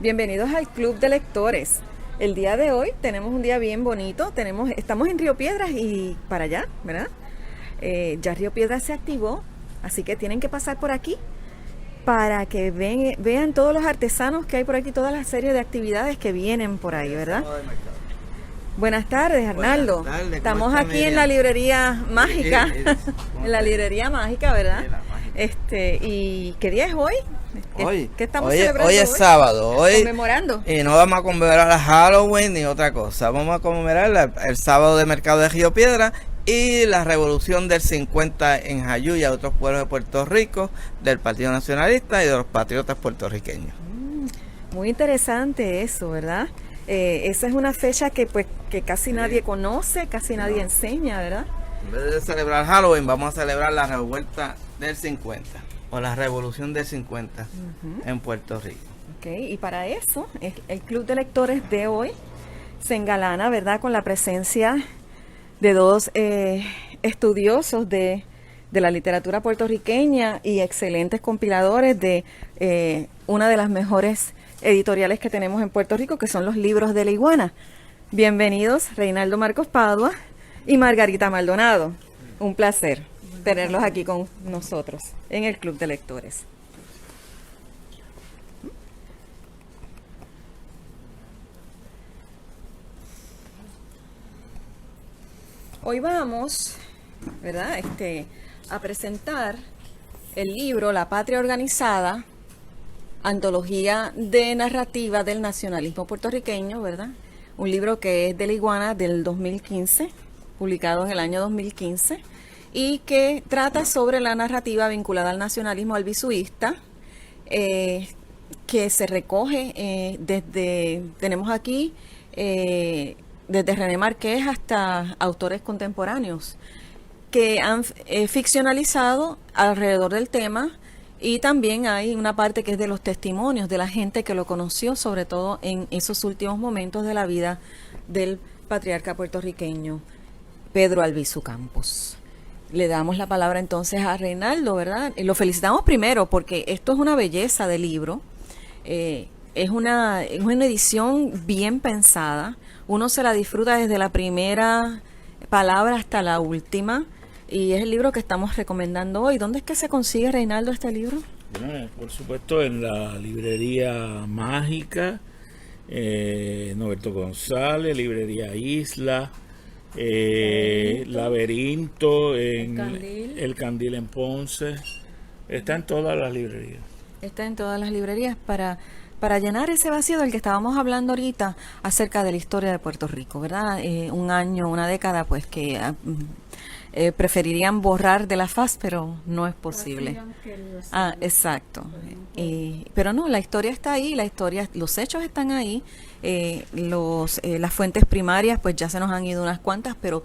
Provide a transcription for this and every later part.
Bienvenidos al Club de Lectores. El día de hoy tenemos un día bien bonito. Estamos en Río Piedras y para allá, ¿verdad? Ya Río Piedras se activó, así que tienen que pasar por aquí para que vean todos los artesanos que hay por aquí, toda la serie de actividades que vienen por ahí, ¿verdad? Buenas tardes, Arnaldo. Buenas tardes, estamos aquí en la librería mágica, en la librería mágica, ¿verdad? ¿Y qué día es hoy? ¿Qué estamos celebrando hoy? Hoy es sábado, conmemorando. Y no vamos a conmemorar a Halloween ni otra cosa. Vamos a conmemorar el sábado de mercado de Río Piedra y la revolución del 50 en Jayuya y otros pueblos de Puerto Rico, del Partido Nacionalista y de los patriotas puertorriqueños. Muy interesante eso, ¿verdad? Esa es una fecha que casi nadie conoce, casi nadie enseña, ¿verdad? En vez de celebrar Halloween, vamos a celebrar la revuelta del 50 o la revolución del 50 en Puerto Rico. Y para eso, el Club de Lectores de hoy se engalana, ¿verdad?, con la presencia de dos estudiosos de la literatura puertorriqueña y excelentes compiladores de una de las mejores editoriales que tenemos en Puerto Rico, que son los Libros de la Iguana. Bienvenidos, Reinaldo Marcos Padua y Margarita Maldonado. Un placer tenerlos aquí con nosotros en el Club de Lectores. Hoy vamos, ¿verdad?, a presentar el libro La Patria Organizada, antología de narrativa del nacionalismo puertorriqueño, ¿verdad? Un libro que es de la Iguana del 2015, publicado en el año 2015, y que trata sobre la narrativa vinculada al nacionalismo albisuista, que se recoge tenemos aquí desde René Marqués hasta autores contemporáneos que han ficcionalizado alrededor del tema, y también hay una parte que es de los testimonios de la gente que lo conoció, sobre todo en esos últimos momentos de la vida del patriarca puertorriqueño Pedro Albizu Campos. Le damos la palabra entonces a Reinaldo, ¿verdad? Lo felicitamos primero porque esto es una belleza de libro. Es una edición bien pensada. Uno se la disfruta desde la primera palabra hasta la última. Y es el libro que estamos recomendando hoy. ¿Dónde es que se consigue, Reinaldo, este libro? Bueno, por supuesto en la librería Mágica, Norberto González, librería Isla, Laberinto, en El Candil en Ponce. Está en todas las librerías. Está en todas las librerías para llenar ese vacío del que estábamos hablando ahorita acerca de la historia de Puerto Rico, ¿verdad? Un año, una década, pues que preferirían borrar de la faz, pero no es posible. Exacto. Pero no, la historia está ahí, los hechos están ahí, las fuentes primarias, pues ya se nos han ido unas cuantas, pero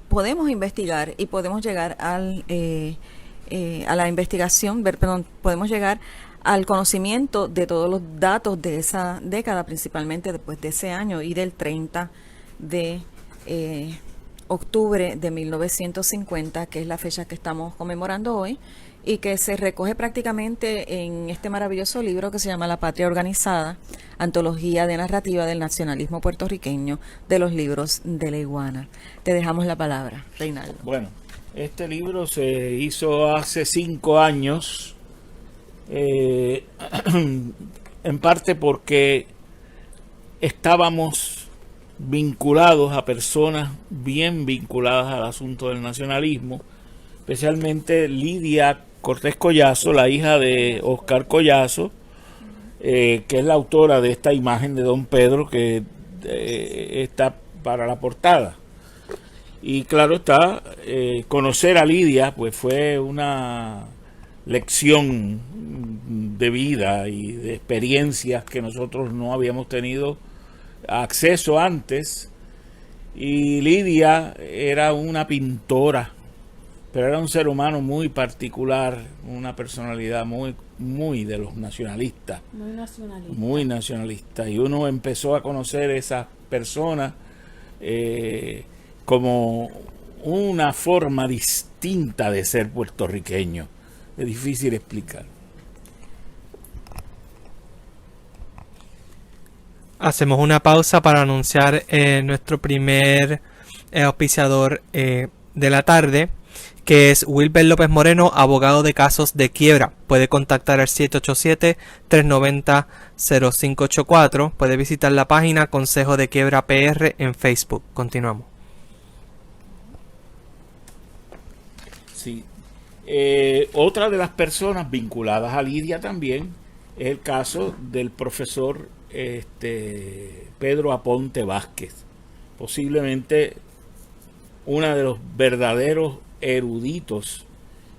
podemos investigar y podemos llegar a la investigación, podemos llegar al conocimiento de todos los datos de esa década, principalmente después de ese año y del 30 de octubre de 1950, que es la fecha que estamos conmemorando hoy, y que se recoge prácticamente en este maravilloso libro que se llama La Patria Organizada, antología de narrativa del nacionalismo puertorriqueño, de los Libros de la Iguana. Te dejamos la palabra, Reinaldo. Bueno, este libro se hizo hace 5 años, en parte porque estábamos vinculados a personas bien vinculadas al asunto del nacionalismo, especialmente Lidia Cortés Collazo, la hija de Oscar Collazo, que es la autora de esta imagen de Don Pedro que está para la portada. Y claro está, conocer a Lidia pues fue una lección de vida y de experiencias que nosotros no habíamos tenido acceso antes. Y Lidia era una pintora, pero era un ser humano muy particular, una personalidad muy de los nacionalistas, muy nacionalista, y uno empezó a conocer esas personas como una forma distinta de ser puertorriqueño. Es difícil explicar. Hacemos una pausa para anunciar nuestro primer auspiciador de la tarde, que es Wilber López Moreno, abogado de casos de quiebra. Puede contactar al 787-390-0584. Puede visitar la página Consejo de Quiebra PR en Facebook. Continuamos. Sí. Otra de las personas vinculadas a Lidia también es el caso del profesor Pedro Aponte Vázquez, posiblemente uno de los verdaderos eruditos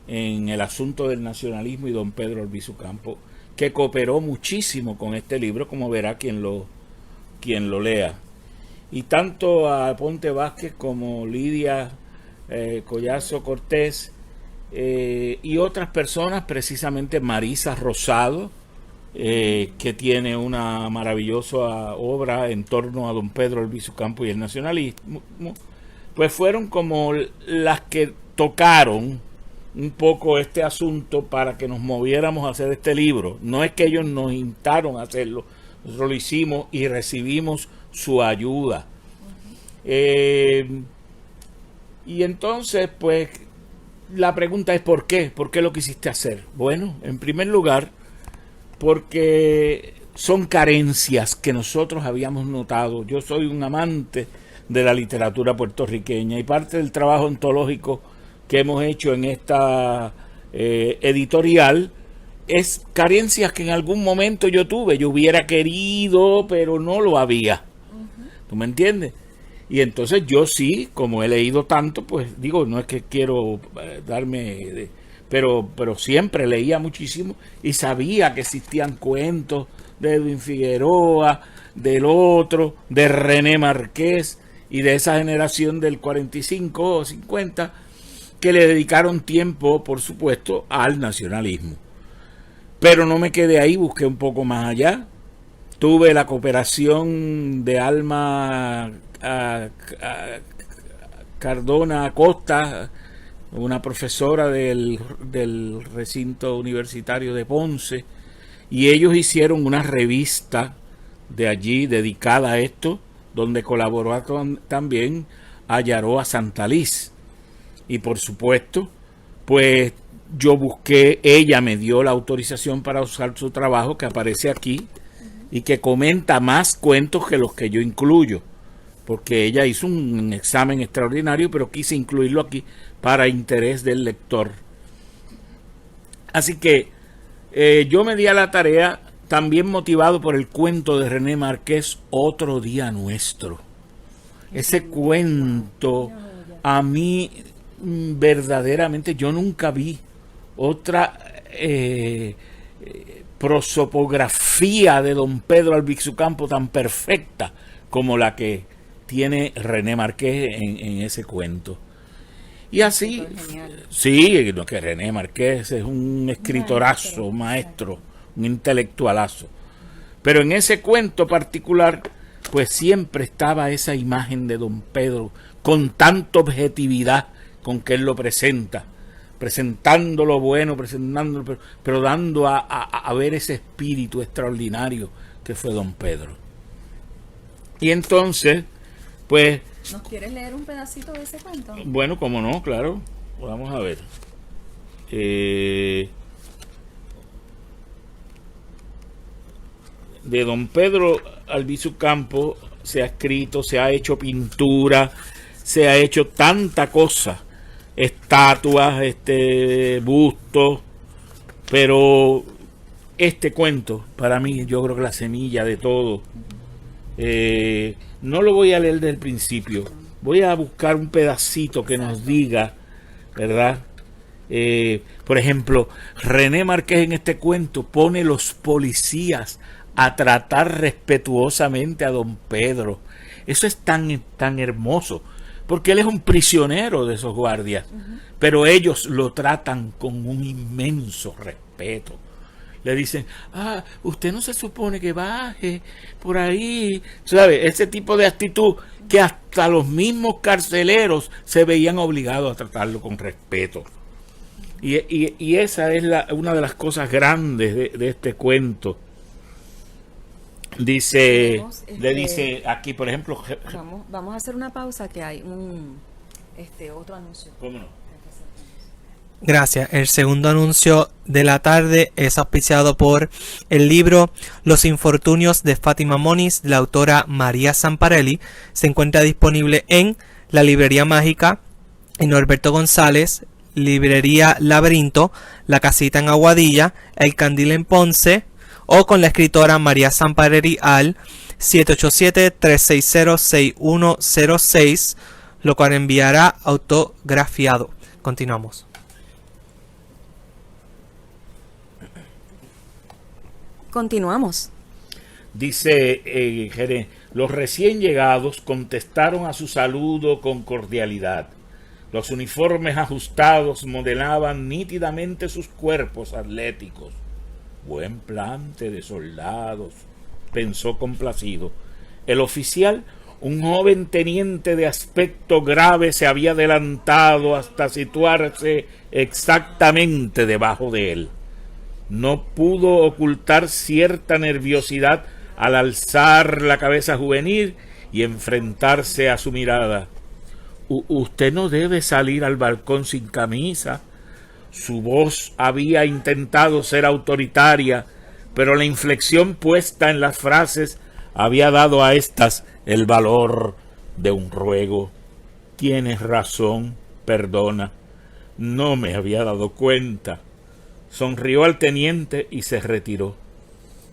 en el asunto del nacionalismo, y don Pedro Albizu Campos, que cooperó muchísimo con este libro, como verá quien lo lea. Y tanto a Aponte Vázquez como Lidia Collazo Cortés y otras personas, precisamente Marisa Rosado, que tiene una maravillosa obra en torno a don Pedro Albizu Campos y el nacionalismo, pues fueron como las que tocaron un poco este asunto para que nos moviéramos a hacer este libro. No es que ellos nos instaron a hacerlo, nosotros lo hicimos y recibimos su ayuda. Y entonces, pues, la pregunta es ¿por qué? ¿Por qué lo quisiste hacer? Bueno, en primer lugar, porque son carencias que nosotros habíamos notado. Yo soy un amante de la literatura puertorriqueña y parte del trabajo ontológico que hemos hecho en esta editorial es carencias que en algún momento yo tuve. Yo hubiera querido, pero no lo había. ¿Tú me entiendes? Y entonces yo sí, como he leído tanto, pues digo, no es que quiero pero siempre leía muchísimo y sabía que existían cuentos de Edwin Figueroa, del otro, de René Márquez y de esa generación del 45 o 50 que le dedicaron tiempo, por supuesto, al nacionalismo. Pero no me quedé ahí, busqué un poco más allá. Tuve la cooperación de Alma Cardona Acosta, una profesora del recinto universitario de Ponce, y ellos hicieron una revista de allí dedicada a esto, donde colaboró también Ayaroa Santaliz. Y por supuesto, pues yo busqué, ella me dio la autorización para usar su trabajo, que aparece aquí, y que comenta más cuentos que los que yo incluyo, porque ella hizo un examen extraordinario, pero quise incluirlo aquí para interés del lector. Así que yo me di a la tarea, también motivado por el cuento de René Márquez, Otro Día Nuestro. Ese cuento, a mí verdaderamente, yo nunca vi otra prosopografía de don Pedro Albizu Campos tan perfecta como la que tiene René Márquez en ese cuento. Y así, sí, que René Márquez es un escritorazo, un maestro, un intelectualazo. Pero en ese cuento particular, pues siempre estaba esa imagen de don Pedro, con tanta objetividad con que él lo presenta, presentando lo bueno, presentándolo, pero dando a ver ese espíritu extraordinario que fue don Pedro. Y entonces, pues... ¿Nos quieres leer un pedacito de ese cuento? Bueno, como no, claro. Vamos a ver. De don Pedro Albizu Campos se ha escrito, se ha hecho pintura, se ha hecho tanta cosa, estatuas, bustos, pero este cuento, para mí, yo creo que la semilla de todo. No lo voy a leer desde el principio, voy a buscar un pedacito que nos diga, ¿verdad? Por ejemplo, René Márquez en este cuento pone los policías a tratar respetuosamente a don Pedro. Eso es tan hermoso, porque él es un prisionero de esos guardias, pero ellos lo tratan con un inmenso respeto. Le dicen, usted no se supone que baje por ahí, ¿sabe? Ese tipo de actitud que hasta los mismos carceleros se veían obligados a tratarlo con respeto. Y esa es una de las cosas grandes de este cuento. Dice, Tenemos, le dice aquí, por ejemplo, vamos a hacer una pausa que hay un otro anuncio. ¿cómo no? Gracias. El segundo anuncio de la tarde es auspiciado por el libro Los infortunios de Fátima Moniz, de la autora María Zamparelli. Se encuentra disponible en la Librería Mágica, en Norberto González, Librería Laberinto, La Casita en Aguadilla, El Candil en Ponce, o con la escritora María Zamparelli al 787-360-6106, lo cual enviará autografiado. Continuamos. Continuamos. Dice Jerez, los recién llegados contestaron a su saludo con cordialidad. Los uniformes ajustados modelaban nítidamente sus cuerpos atléticos. Buen plante de soldados, pensó complacido. El oficial, un joven teniente de aspecto grave, se había adelantado hasta situarse exactamente debajo de él. No pudo ocultar cierta nerviosidad al alzar la cabeza juvenil y enfrentarse a su mirada. Usted no debe salir al balcón sin camisa. Su voz había intentado ser autoritaria, pero la inflexión puesta en las frases había dado a éstas el valor de un ruego. Tienes razón, perdona. No me había dado cuenta. Sonrió al teniente y se retiró.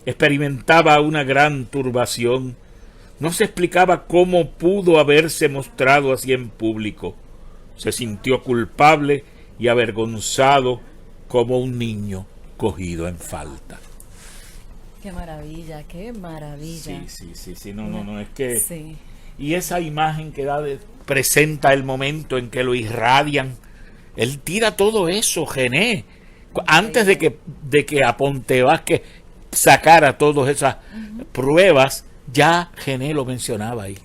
Experimentaba una gran turbación. No se explicaba cómo pudo haberse mostrado así en público. Se sintió culpable y avergonzado como un niño cogido en falta. Qué maravilla, qué maravilla. Sí, no, es que... Sí. Y esa imagen que presenta el momento en que lo irradian, él tira todo eso, Gené, antes de que Aponte Vázquez sacara todas esas pruebas, ya Gené lo mencionaba ahí.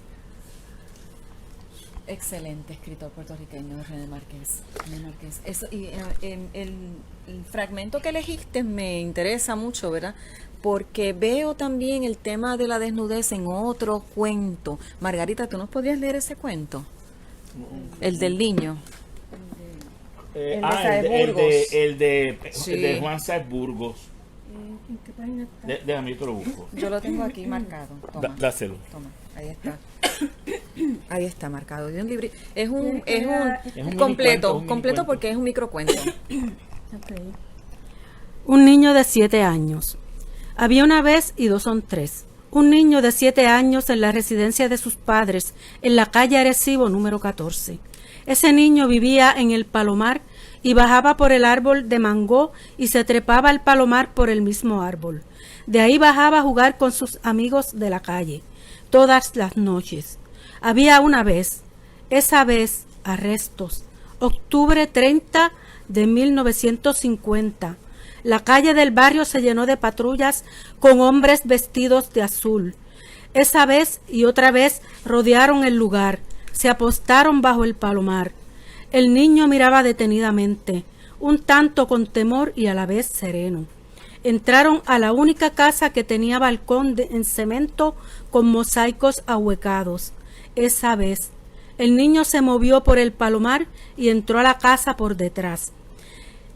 Excelente escritor puertorriqueño, René Márquez. Eso, y el fragmento que elegiste me interesa mucho, ¿verdad? Porque veo también el tema de la desnudez en otro cuento. Margarita, ¿tú nos podías leer ese cuento? El del niño. El Sí. de Juan Sáez Burgos. ¿En qué página está? Déjame, yo te lo busco. Yo lo tengo aquí marcado. Toma, Dáselo. toma, ahí está. Ahí está marcado. Es un libro, es un mini completo, cuento, completo porque es un microcuento. Ok. Un niño de 7 años. Había una vez y dos son tres. Un niño de 7 años en la residencia de sus padres, en la calle Arecibo número 14. Ese niño vivía en el palomar y bajaba por el árbol de mango y se trepaba al palomar por el mismo árbol. De ahí bajaba a jugar con sus amigos de la calle, todas las noches. Había una vez, esa vez, arrestos. Octubre 30 de 1950. La calle del barrio se llenó de patrullas con hombres vestidos de azul. Esa vez y otra vez rodearon el lugar, se apostaron bajo el palomar. El niño miraba detenidamente, un tanto con temor y a la vez sereno. Entraron a la única casa que tenía balcón en cemento con mosaicos ahuecados. Esa vez, el niño se movió por el palomar y entró a la casa por detrás.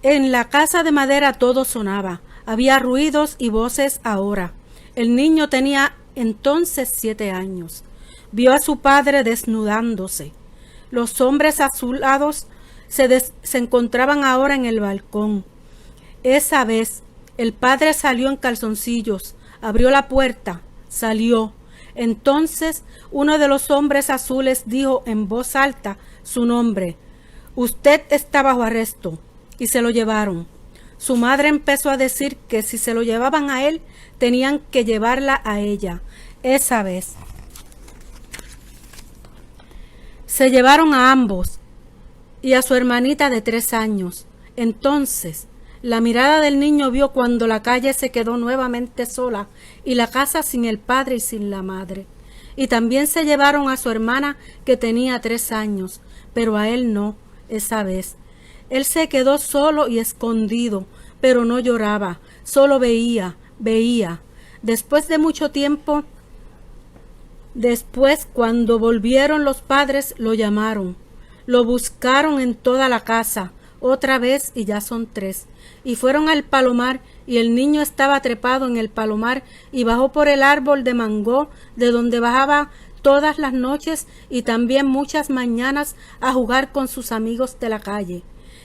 En la casa de madera todo sonaba, había ruidos y voces ahora. El niño tenía entonces 7 años. Vio a su padre desnudándose. Los hombres azulados se encontraban ahora en el balcón. Esa vez, el padre salió en calzoncillos, abrió la puerta, salió. Entonces, uno de los hombres azules dijo en voz alta su nombre. Usted está bajo arresto. Y se lo llevaron. Su madre empezó a decir que si se lo llevaban a él, tenían que llevarla a ella. Esa vez. Se llevaron a ambos y a su hermanita de 3 años. Entonces, la mirada del niño vio cuando la calle se quedó nuevamente sola y la casa sin el padre y sin la madre. Y también se llevaron a su hermana que tenía 3 años, pero a él no, esa vez. Él se quedó solo y escondido, pero no lloraba, solo veía. Después de mucho tiempo, cuando volvieron los padres, lo llamaron. Lo buscaron en toda la casa, otra vez, y ya son 3. Y fueron al palomar, y el niño estaba trepado en el palomar, y bajó por el árbol de mango, de donde bajaba todas las noches y también muchas mañanas a jugar con sus amigos de la calle.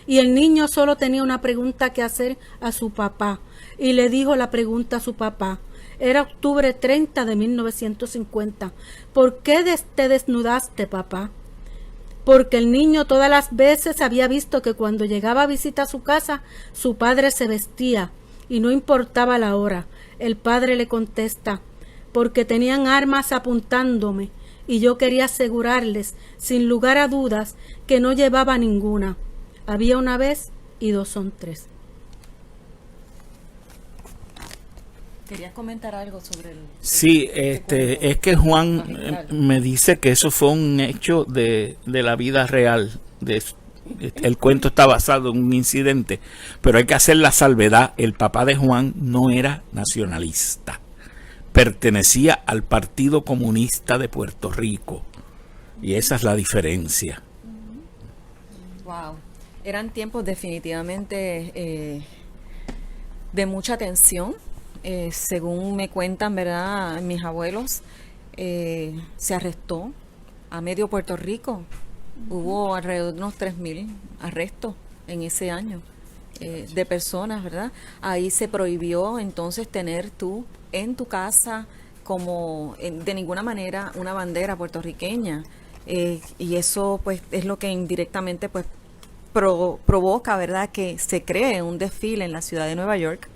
Y el niño solo tenía una pregunta que hacer a su papá, y le dijo la pregunta a su papá. Era octubre 30 de 1950. ¿Por qué te desnudaste, papá? Porque el niño todas las veces había visto que cuando llegaba a visita a su casa, su padre se vestía, y no importaba la hora. El padre le contesta, porque tenían armas apuntándome, y yo quería asegurarles, sin lugar a dudas, que no llevaba ninguna. Había una vez y 2 son 3. ¿Querías comentar algo sobre el...? Sí, es que Juan me dice que eso fue un hecho de la vida real. El cuento está basado en un incidente, pero hay que hacer la salvedad. El papá de Juan no era nacionalista, pertenecía al Partido Comunista de Puerto Rico, y esa es la diferencia. Wow, eran tiempos definitivamente de mucha tensión. Según me cuentan, ¿verdad? Mis abuelos, se arrestó a medio Puerto Rico. Hubo alrededor de unos 3,000 arrestos en ese año de personas, ¿verdad? Ahí se prohibió entonces tener tú en tu casa como de ninguna manera una bandera puertorriqueña. Y eso pues es lo que indirectamente pues provoca, ¿verdad? Que se cree un desfile en la ciudad de Nueva York,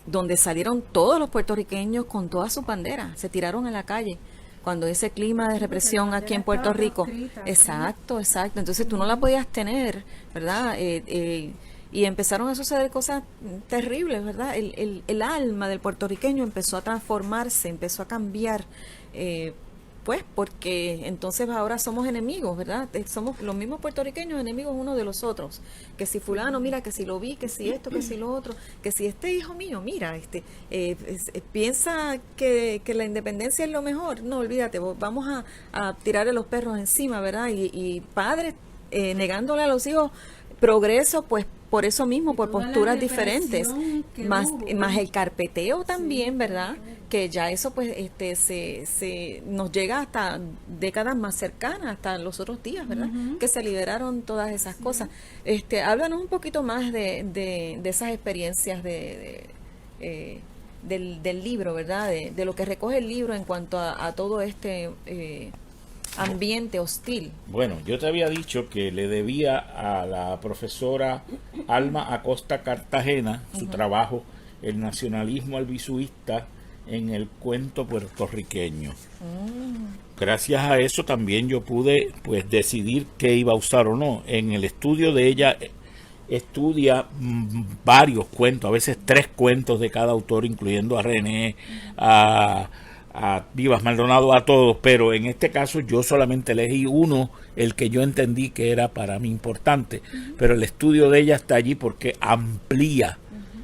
donde salieron todos los puertorriqueños con todas sus banderas, se tiraron a la calle, cuando ese clima de represión aquí en Puerto Rico, exacto, entonces tú no la podías tener, ¿verdad? Y empezaron a suceder cosas terribles, ¿verdad? El alma del puertorriqueño empezó a transformarse, empezó a cambiar, pues porque entonces ahora somos enemigos, ¿verdad? Somos los mismos puertorriqueños enemigos unos de los otros. Que si fulano, mira, que si lo vi, que si esto, que si lo otro, que si este hijo mío, mira, piensa que la independencia es lo mejor. No, olvídate, vamos a tirarle los perros encima, ¿verdad? Y padres negándole a los hijos progreso, pues por eso mismo, por posturas diferentes, más el carpeteo también, ¿verdad? Que ya eso pues se nos llega hasta décadas más cercanas, hasta los otros días, ¿verdad? Que se liberaron todas esas cosas. Háblanos un poquito más de esas experiencias del libro, ¿verdad? De lo que recoge el libro en cuanto a todo este ambiente hostil. Bueno, yo te había dicho que le debía a la profesora Alma Acosta Cartagena su trabajo, El nacionalismo albisuista en el cuento puertorriqueño. Gracias a eso también yo pude pues decidir qué iba a usar o no. En el estudio de ella estudia varios cuentos, a veces 3 cuentos de cada autor, incluyendo a René, a Vivas Maldonado, a todos, pero en este caso yo solamente elegí uno, el que yo entendí que era para mí importante, pero el estudio de ella está allí porque amplía,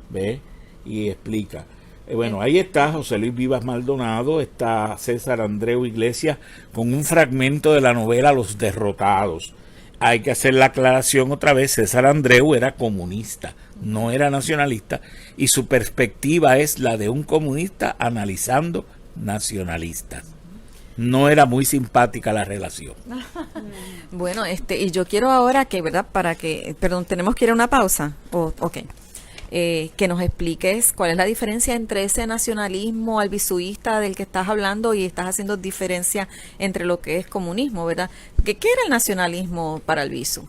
¿ve? Y explica. Bueno, ahí está José Luis Vivas Maldonado, está César Andreu Iglesias con un fragmento de la novela Los Derrotados. Hay que hacer la aclaración otra vez, César Andreu era comunista, no era nacionalista, y su perspectiva es la de un comunista analizando nacionalistas. No era muy simpática la relación. Bueno, y yo quiero ahora que, ¿verdad? Perdón, tenemos que ir a una pausa. Ok. Que nos expliques cuál es la diferencia entre ese nacionalismo albisuista del que estás hablando y estás haciendo diferencia entre lo que es comunismo, ¿verdad? ¿Qué era el nacionalismo para Albizu?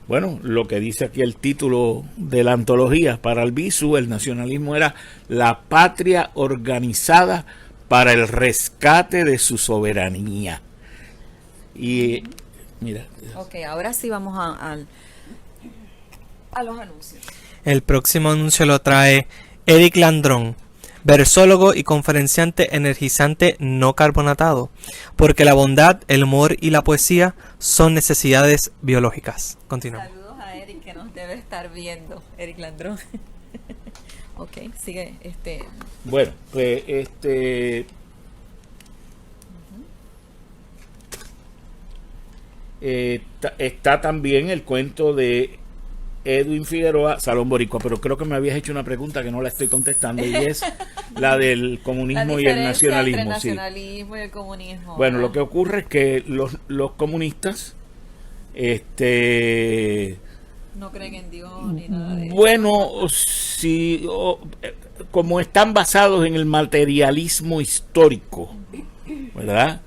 Bueno, lo que dice aquí el título de la antología, para Albizu el nacionalismo era la patria organizada para el rescate de su soberanía. Y mira. Ok, ahora sí vamos a los anuncios. El próximo anuncio lo trae Eric Landrón, versólogo y conferenciante energizante no carbonatado, porque la bondad, el humor y la poesía son necesidades biológicas. Continuamos. Saludos a Eric que nos debe estar viendo, Eric Landrón. Ok, sigue. Bueno, pues está también el cuento de Edwin Figueroa, Salón Boricua, pero creo que me habías hecho una pregunta que no la estoy contestando y es la del comunismo y el nacionalismo. Entre el nacionalismo y el comunismo. Bueno, lo que ocurre es que los comunistas no creen en Dios ni nada de eso. bueno, si como están basados en el materialismo histórico, ¿verdad?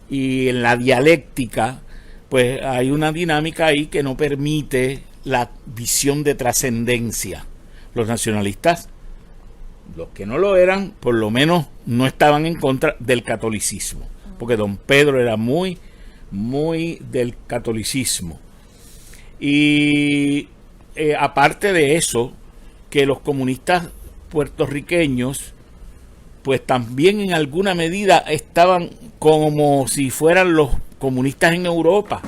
Y en la dialéctica, pues hay una dinámica ahí que no permite la visión de trascendencia. Los nacionalistas, los que no lo eran, por lo menos no estaban en contra del catolicismo, porque don Pedro era muy, muy del catolicismo. Y aparte de eso, que los comunistas puertorriqueños, pues también en alguna medida estaban como si fueran los comunistas en Europa.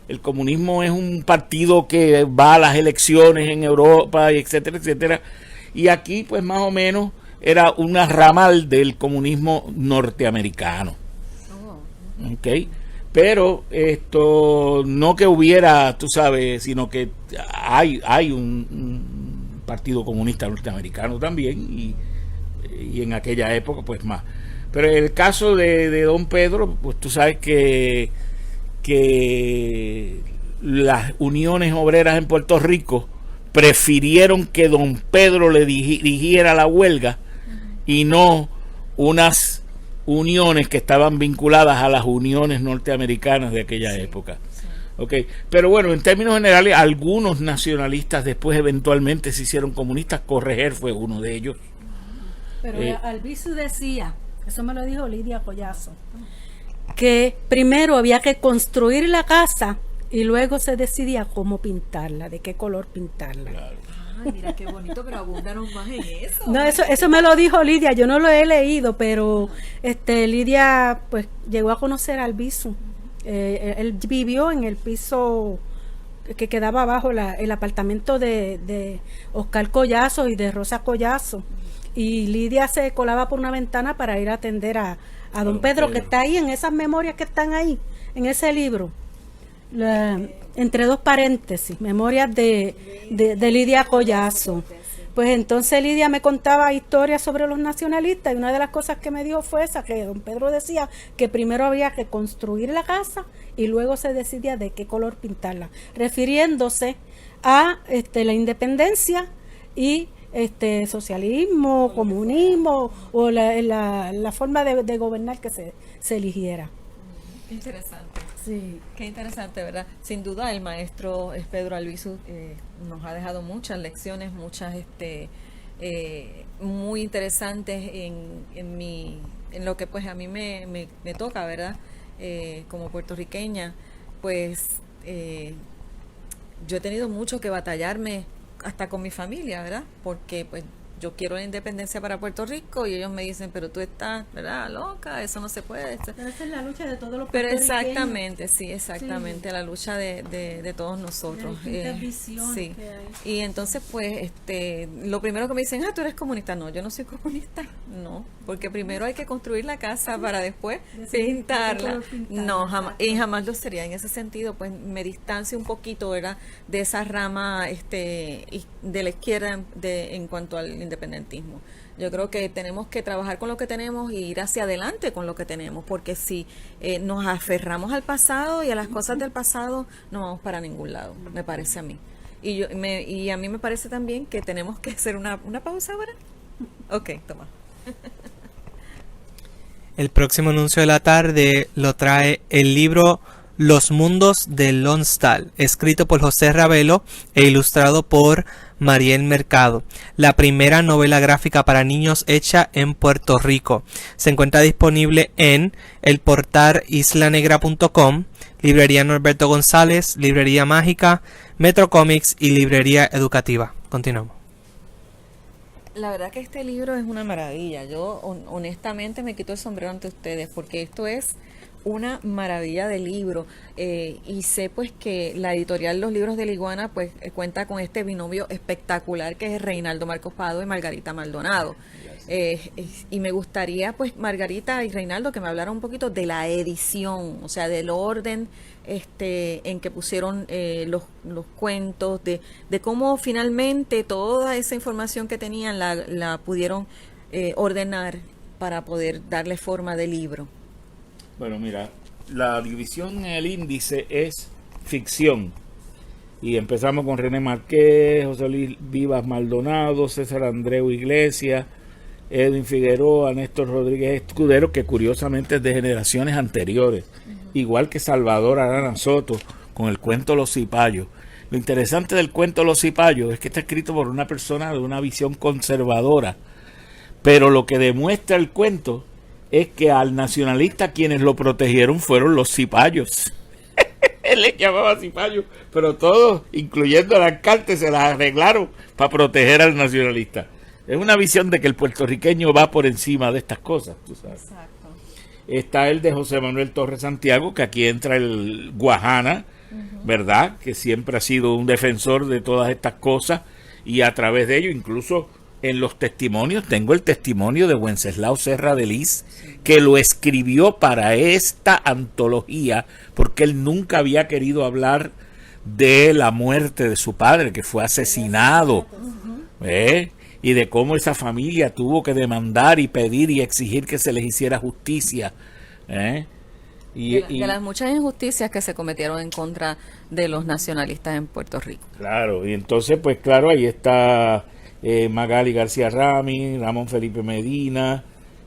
El comunismo es un partido que va a las elecciones en Europa, y etcétera, etcétera. Y aquí, pues más o menos, era una ramal del comunismo norteamericano. ¿Ok? Pero esto no que hubiera, tú sabes, sino que hay un partido comunista norteamericano también y en aquella época pues más. Pero el caso de don Pedro, pues tú sabes que las uniones obreras en Puerto Rico prefirieron que don Pedro le dirigiera la huelga y no unas uniones que estaban vinculadas a las uniones norteamericanas de aquella época. Okay. Pero bueno, en términos generales, algunos nacionalistas después eventualmente se hicieron comunistas. Correger fue uno de ellos. Pero Albizu decía, eso me lo dijo Lidia Collazo, que primero había que construir la casa y luego se decidía cómo pintarla, de qué color pintarla. Claro. Ay, mira qué bonito, pero abúndanos más en eso. No, eso me lo dijo Lidia, yo no lo he leído, pero Lidia pues llegó a conocer a Albizu. Él vivió en el piso que quedaba abajo, el apartamento de Oscar Collazo y de Rosa Collazo. Y Lidia se colaba por una ventana para ir a atender a don Pedro, que está ahí en esas memorias que están ahí, en ese libro. Entre dos paréntesis, memorias de Lidia Collazo. Pues entonces Lidia me contaba historias sobre los nacionalistas y una de las cosas que me dijo fue esa, que don Pedro decía que primero había que construir la casa y luego se decidía de qué color pintarla, refiriéndose a la independencia y socialismo, comunismo o la forma de gobernar que se eligiera. Interesante. Sí. Qué interesante, ¿verdad? Sin duda el maestro Pedro Albizu nos ha dejado muchas lecciones, muchas muy interesantes en lo que pues a mí me toca, ¿verdad? Como puertorriqueña, pues yo he tenido mucho que batallarme hasta con mi familia, ¿verdad? Porque pues yo quiero la independencia para Puerto Rico y ellos me dicen, pero tú estás, ¿verdad? Loca, eso no se puede. Pero esa es la lucha de todos los Pero puertorriqueños. exactamente, sí, exactamente, sí. La lucha de todos nosotros. Sí. Y entonces, pues, lo primero que me dicen, tú eres comunista. No, yo no soy comunista, no, porque primero hay que construir la casa para después pintarla. No, jamás lo sería. En ese sentido, pues, me distancio un poquito, ¿verdad? De esa rama de la izquierda en cuanto al independentismo. Yo creo que tenemos que trabajar con lo que tenemos y ir hacia adelante con lo que tenemos, porque si nos aferramos al pasado y a las cosas del pasado, no vamos para ningún lado, me parece a mí. Y a mí me parece también que tenemos que hacer una pausa ahora. Ok, toma. El próximo anuncio de la tarde lo trae el libro Los Mundos de Lonsdale, escrito por José Ravelo e ilustrado por Mariel Mercado, la primera novela gráfica para niños hecha en Puerto Rico. Se encuentra disponible en el portal islanegra.com, Librería Norberto González, Librería Mágica, Metro Comics y Librería Educativa. Continuamos. La verdad que este libro es una maravilla. Yo honestamente me quito el sombrero ante ustedes porque esto es una maravilla de libro, y sé pues que la editorial Los Libros de la Iguana pues cuenta con este binomio espectacular que es Reinaldo Marcos Pado y Margarita Maldonado. Y me gustaría pues Margarita y Reinaldo que me hablaran un poquito de la edición, o sea, del orden en que pusieron los cuentos, de cómo finalmente toda esa información que tenían la pudieron ordenar para poder darle forma de libro. Bueno, mira, la división en el índice es ficción. Y empezamos con René Marqués, José Luis Vivas Maldonado, César Andreu Iglesias, Edwin Figueroa, Néstor Rodríguez Escudero, que curiosamente es de generaciones anteriores, igual que Salvador Arana Soto, con el cuento Los Cipayos. Lo interesante del cuento Los Cipayos es que está escrito por una persona de una visión conservadora, pero lo que demuestra el cuento es que al nacionalista quienes lo protegieron fueron los cipayos. Él le llamaba cipayos, pero todos, incluyendo al alcalde, se las arreglaron para proteger al nacionalista. Es una visión de que el puertorriqueño va por encima de estas cosas, tú sabes. Exacto. Está el de José Manuel Torres Santiago, que aquí entra el Guajana, ¿verdad? Que siempre ha sido un defensor de todas estas cosas, y a través de ello, incluso en los testimonios, tengo el testimonio de Wenceslao Serra de Lis, que lo escribió para esta antología, porque él nunca había querido hablar de la muerte de su padre, que fue asesinado, y de cómo esa familia tuvo que demandar y pedir y exigir que se les hiciera justicia. De las muchas injusticias que se cometieron en contra de los nacionalistas en Puerto Rico. Claro, y entonces, pues claro, ahí está Magali García Rami, Ramón Felipe Medina,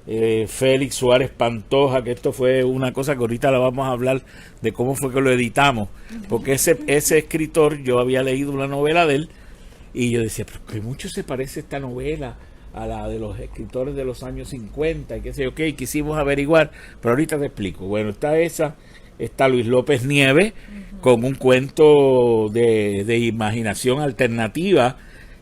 Félix Suárez Pantoja, que esto fue una cosa que ahorita la vamos a hablar de cómo fue que lo editamos, porque ese escritor, yo había leído una novela de él, y yo decía, pero que mucho se parece esta novela a la de los escritores de los años 50, y qué sé yo, ok, quisimos averiguar, pero ahorita te explico. Bueno, está esa, está Luis López Nieves, con un cuento de imaginación alternativa,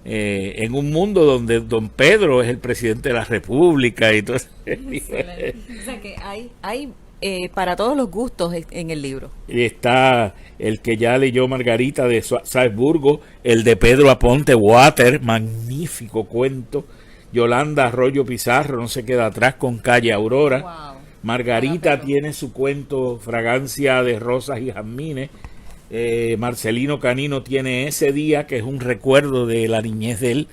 en un mundo donde Don Pedro es el presidente de la República y todo eso. O sea que hay para todos los gustos en el libro. Y está el que ya leyó Margarita de Salzburgo, el de Pedro Aponte Water, magnífico cuento. Yolanda Arroyo Pizarro no se queda atrás con Calle Aurora. Wow. Margarita tiene su cuento Fragancia de Rosas y Jazmines. Marcelino Canino tiene Ese Día, que es un recuerdo de la niñez de él.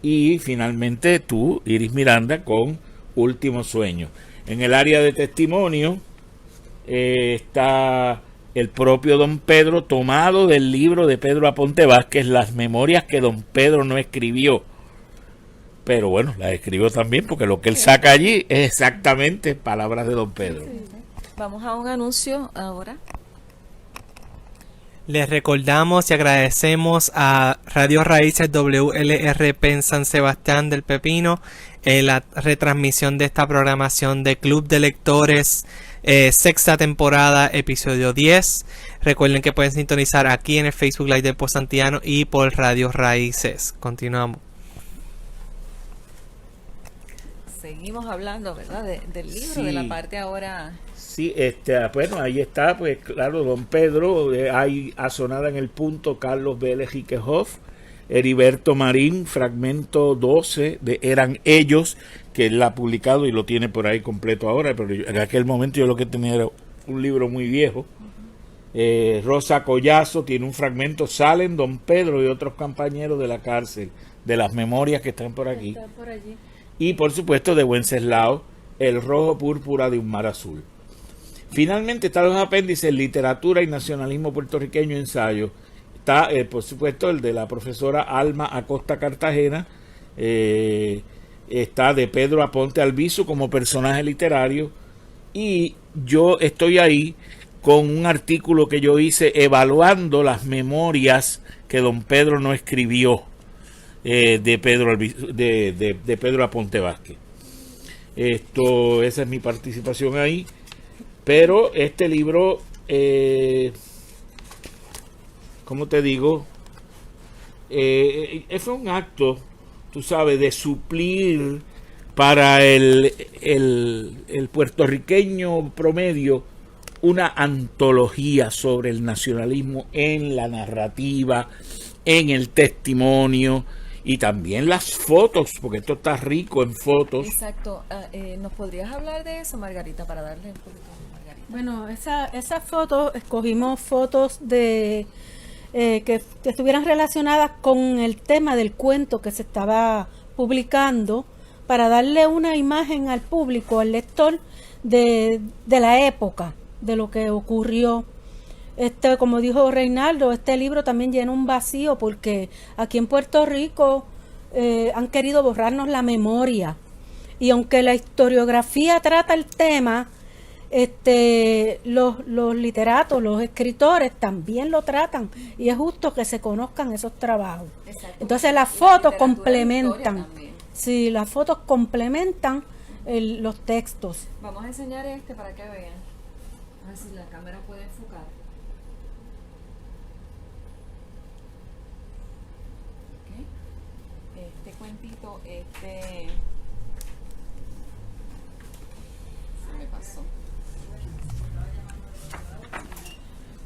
Y finalmente tú, Iris Miranda, con Último Sueño. En el área de testimonio está el propio Don Pedro, tomado del libro de Pedro Aponte Vázquez, Las memorias que Don Pedro no escribió. Pero bueno, las escribió también, porque lo que él saca allí es exactamente palabras de Don Pedro. Vamos a un anuncio ahora. Les recordamos y agradecemos a Radio Raíces WLRP en San Sebastián del Pepino la retransmisión de esta programación de Club de Lectores, sexta temporada, episodio 10. Recuerden que pueden sintonizar aquí en el Facebook Live de Posantiano y por Radio Raíces. Continuamos. Seguimos hablando, ¿verdad? Del libro, Sí. de la parte ahora. Sí, bueno, ahí está, pues claro, Don Pedro, hay asonada en el punto Carlos Vélez Riquehoff, Heriberto Marín, fragmento 12 de Eran Ellos, que él la ha publicado y lo tiene por ahí completo ahora, pero en aquel momento yo lo que tenía era un libro muy viejo. Rosa Collazo tiene un fragmento, Salen Don Pedro y otros compañeros de la cárcel, de las memorias que están por aquí. Está por allí. Y por supuesto de Wenceslao, El rojo púrpura de un mar azul. Finalmente están los apéndices Literatura y Nacionalismo Puertorriqueño, ensayo. Está, por supuesto, el de la profesora Alma Acosta Cartagena. Está de Pedro Aponte Albizu como personaje literario. Y yo estoy ahí con un artículo que yo hice evaluando las memorias que Don Pedro no escribió, de Pedro Aponte Vázquez. Esa es mi participación ahí. Pero este libro, ¿cómo te digo? Fue un acto, tú sabes, de suplir para el puertorriqueño promedio una antología sobre el nacionalismo en la narrativa, en el testimonio y también las fotos, porque esto está rico en fotos. Exacto. ¿Nos podrías hablar de eso, Margarita, para darle un poquito a Margarita? Bueno, esas fotos, escogimos fotos de que estuvieran relacionadas con el tema del cuento que se estaba publicando, para darle una imagen al público, al lector, de la época, de lo que ocurrió. Como dijo Reinaldo, este libro también llena un vacío porque aquí en Puerto Rico han querido borrarnos la memoria, y aunque la historiografía trata el tema, los literatos, los escritores también lo tratan, y es justo que se conozcan esos trabajos. Exacto. Entonces las fotos complementan. Sí, las fotos complementan los textos. Vamos a enseñar para que vean. A ver si la cámara puede enfocar. Okay. Este cuentito, se me pasó.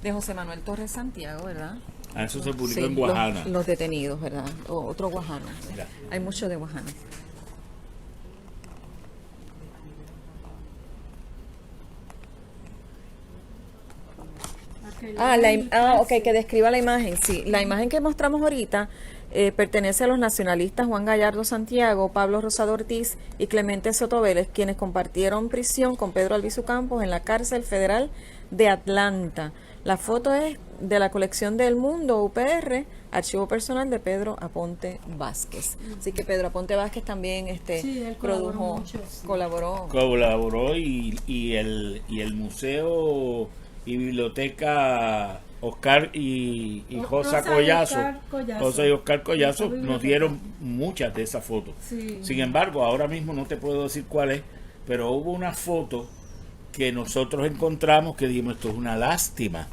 De José Manuel Torres Santiago, ¿verdad? Eso se publicó Sí, en Guajana. Los detenidos, ¿verdad? Otro guajano. Mira. Hay mucho de guajano. Ok, que describa la imagen. Sí, la imagen que mostramos ahorita pertenece a los nacionalistas Juan Gallardo Santiago, Pablo Rosado Ortiz y Clemente Soto Vélez, quienes compartieron prisión con Pedro Albizu Campos en la cárcel federal de Atlanta. La foto es de la colección del Mundo UPR, archivo personal de Pedro Aponte Vázquez. Así que Pedro Aponte Vázquez también Sí, él produjo, mucho, sí. Colaboró y el museo y biblioteca Oscar y Josa Collazo, Josa y Oscar Collazo nos dieron muchas de esas fotos. Sí. Sin embargo, ahora mismo no te puedo decir cuál es, pero hubo una foto que nosotros encontramos que dijimos, esto es una lástima,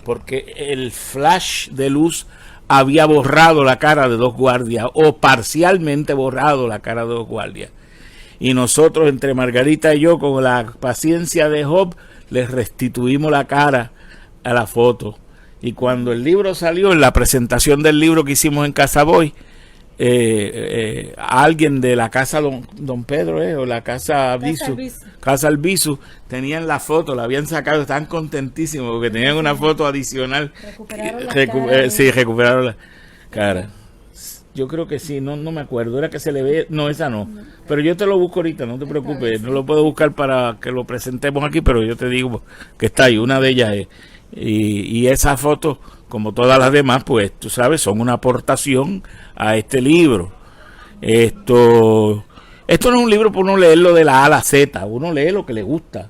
porque el flash de luz había borrado la cara de dos guardias, o parcialmente borrado la cara de dos guardias. Y nosotros, entre Margarita y yo, con la paciencia de Job, les restituimos la cara a la foto. Y cuando el libro salió, en la presentación del libro que hicimos en Casa Boy, alguien de la casa Don Pedro, o la casa Albizu, tenían la foto, la habían sacado, estaban contentísimos porque tenían una foto adicional. Recuperaron la cara. Yo creo que sí, no me acuerdo, era que se le ve, no, esa no, pero yo te lo busco ahorita, no te preocupes, no lo puedo buscar para que lo presentemos aquí, pero yo te digo que está ahí, una de ellas es, y esa foto, como todas las demás, pues tú sabes, son una aportación a este libro. Esto no es un libro para uno leerlo de la A a la Z, uno lee lo que le gusta,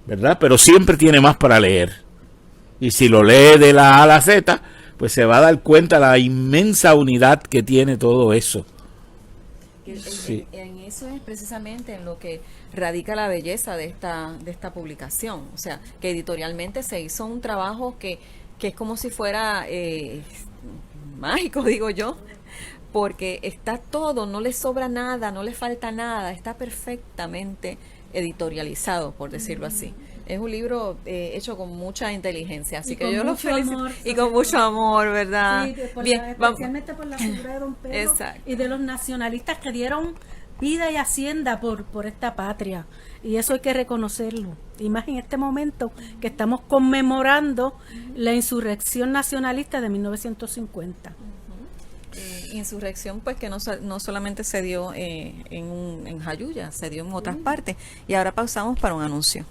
¿verdad? Pero siempre tiene más para leer, y si lo lee de la A a la Z, pues se va a dar cuenta la inmensa unidad que tiene todo eso. Sí. En eso es precisamente en lo que radica la belleza de esta publicación. O sea, que editorialmente se hizo un trabajo que es como si fuera mágico, digo yo, porque está todo, no le sobra nada, no le falta nada, está perfectamente editorializado, por decirlo así. Es un libro hecho con mucha inteligencia, así que yo lo felicito. Y con mucho amor, ¿verdad? Sí, bien, especialmente por la figura de Don Pedro. Exacto. Y de los nacionalistas que dieron vida y hacienda por esta patria. Y eso hay que reconocerlo. Y más en este momento que estamos conmemorando la insurrección nacionalista de 1950. Insurrección pues que no solamente se dio en Jayuya, se dio en otras partes. Y ahora pausamos para un anuncio.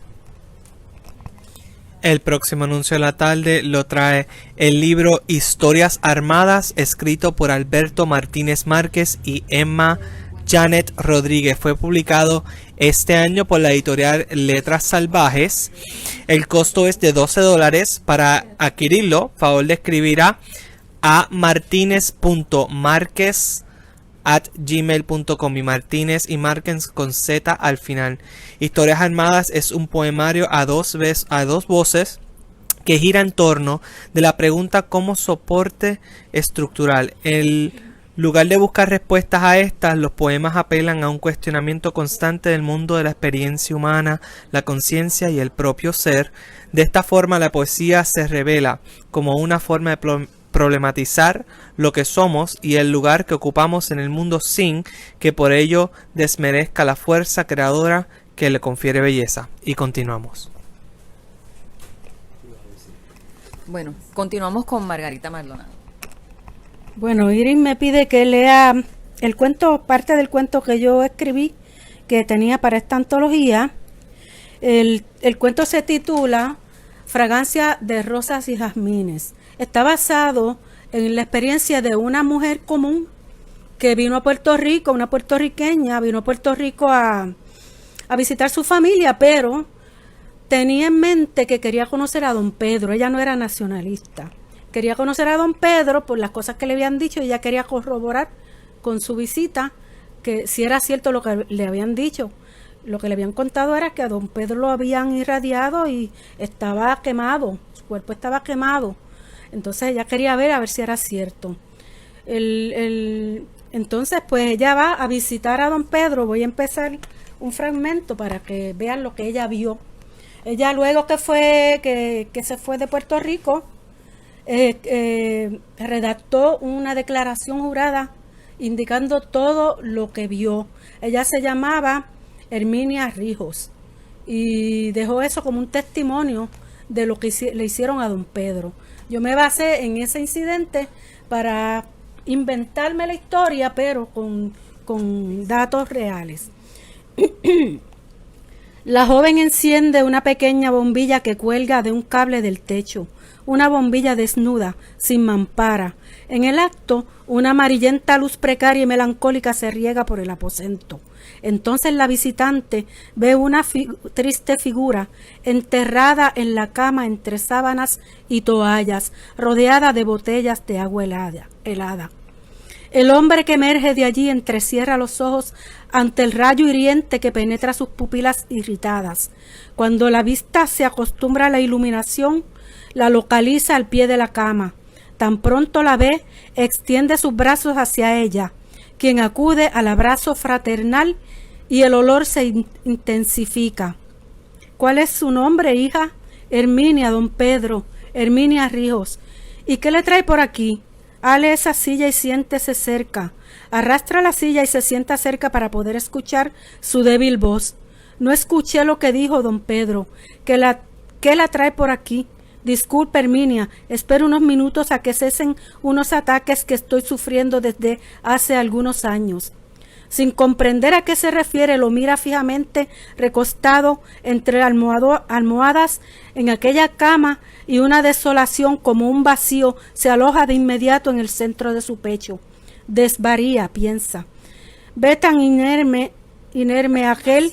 El próximo anuncio de la tarde lo trae el libro Historias Armadas, escrito por Alberto Martínez Márquez y Emma Janet Rodríguez. Fue publicado este año por la editorial Letras Salvajes. El costo es de $12. Para adquirirlo, favor de escribir a martinez.marquez@gmail.com, y Martínez y Márquez con Z al final. Historias Armadas es un poemario a dos voces que gira en torno de la pregunta como soporte estructural. El lugar de buscar respuestas a estas, los poemas apelan a un cuestionamiento constante del mundo de la experiencia humana, la conciencia y el propio ser. De esta forma, la poesía se revela como una forma de problematizar lo que somos y el lugar que ocupamos en el mundo sin que por ello desmerezca la fuerza creadora que le confiere belleza. Y continuamos. Bueno, continuamos con Margarita Maldonado. Bueno, Iris me pide que lea el cuento, parte del cuento que yo escribí, que tenía para esta antología. El cuento se titula Fragancia de rosas y jazmines. Está basado en la experiencia de una mujer común que vino a Puerto Rico, una puertorriqueña, vino a Puerto Rico a visitar su familia, pero tenía en mente que quería conocer a don Pedro. Ella no era nacionalista. Quería conocer a don Pedro por las cosas que le habían dicho y ella quería corroborar con su visita que si era cierto lo que le habían dicho. Lo que le habían contado era que a don Pedro lo habían irradiado y estaba quemado, su cuerpo estaba quemado. Entonces ella quería ver a ver si era cierto. Entonces pues ella va a visitar a don Pedro. Voy a empezar un fragmento para que vean lo que ella vio. Ella luego que se fue de Puerto Rico, redactó una declaración jurada indicando todo lo que vio. Ella se llamaba Herminia Rijos y dejó eso como un testimonio de lo que le hicieron a don Pedro. Yo me basé en ese incidente para inventarme la historia, pero con datos reales. La joven enciende una pequeña bombilla que cuelga de un cable del techo, una bombilla desnuda, sin mampara. En el acto, una amarillenta luz precaria y melancólica se riega por el aposento. Entonces la visitante ve una triste figura enterrada en la cama entre sábanas y toallas, rodeada de botellas de agua helada. El hombre que emerge de allí entrecierra los ojos ante el rayo hiriente que penetra sus pupilas irritadas. Cuando la vista se acostumbra a la iluminación, la localiza al pie de la cama. Tan pronto la ve, extiende sus brazos hacia ella, quien acude al abrazo fraternal y el olor se intensifica. ¿Cuál es su nombre, hija? Herminia, don Pedro, Herminia Rijos. ¿Y qué le trae por aquí? Ale esa silla y siéntese cerca. Arrastra la silla y se sienta cerca para poder escuchar su débil voz. No escuché lo que dijo don Pedro. ¿Qué la trae por aquí? Disculpe, Herminia, espero unos minutos a que cesen unos ataques que estoy sufriendo desde hace algunos años. Sin comprender a qué se refiere, lo mira fijamente recostado entre almohadas en aquella cama y una desolación como un vacío se aloja de inmediato en el centro de su pecho. Desvaría, piensa. Ve tan inerme aquel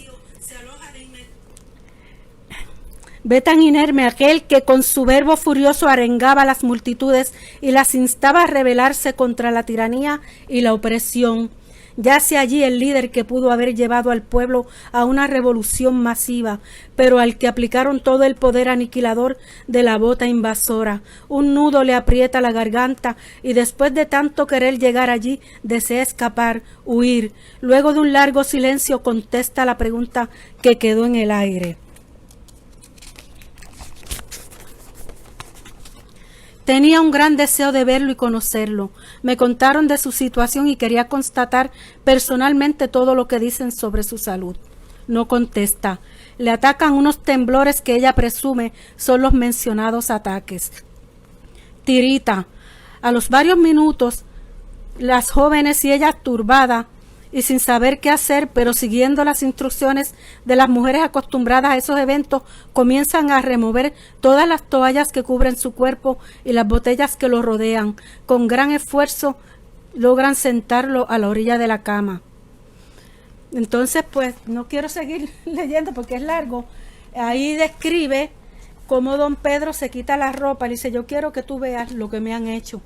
que con su verbo furioso arengaba a las multitudes y las instaba a rebelarse contra la tiranía y la opresión. Yace allí el líder que pudo haber llevado al pueblo a una revolución masiva, pero al que aplicaron todo el poder aniquilador de la bota invasora. Un nudo le aprieta la garganta y después de tanto querer llegar allí, desea escapar, huir. Luego de un largo silencio contesta la pregunta que quedó en el aire. Tenía un gran deseo de verlo y conocerlo. Me contaron de su situación y quería constatar personalmente todo lo que dicen sobre su salud. No contesta. Le atacan unos temblores que ella presume son los mencionados ataques. Tirita. A los varios minutos, las jóvenes y ella turbada y sin saber qué hacer, pero siguiendo las instrucciones de las mujeres acostumbradas a esos eventos, comienzan a remover todas las toallas que cubren su cuerpo y las botellas que lo rodean. Con gran esfuerzo logran sentarlo a la orilla de la cama. Entonces, pues, no quiero seguir leyendo porque es largo. Ahí describe cómo don Pedro se quita la ropa y dice, yo quiero que tú veas lo que me han hecho.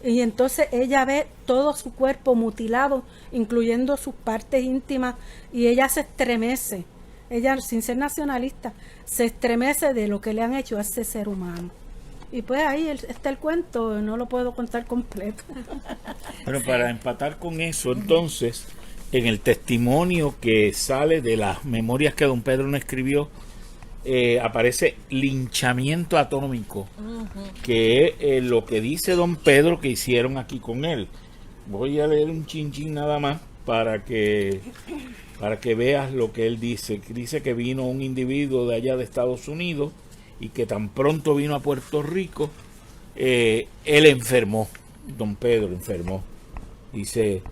Y entonces ella ve todo su cuerpo mutilado, incluyendo sus partes íntimas, y ella se estremece. Ella, sin ser nacionalista, se estremece de lo que le han hecho a ese ser humano. Y pues ahí está el cuento, no lo puedo contar completo. Pero para empatar con eso, entonces, en el testimonio que sale de las memorias que don Pedro no escribió, aparece linchamiento atómico, que es lo que dice don Pedro que hicieron aquí con él. Voy a leer un chinchín nada más para que veas lo que él dice. Dice que vino un individuo de allá de Estados Unidos y que tan pronto vino a Puerto Rico, él enfermó, don Pedro enfermó. Dice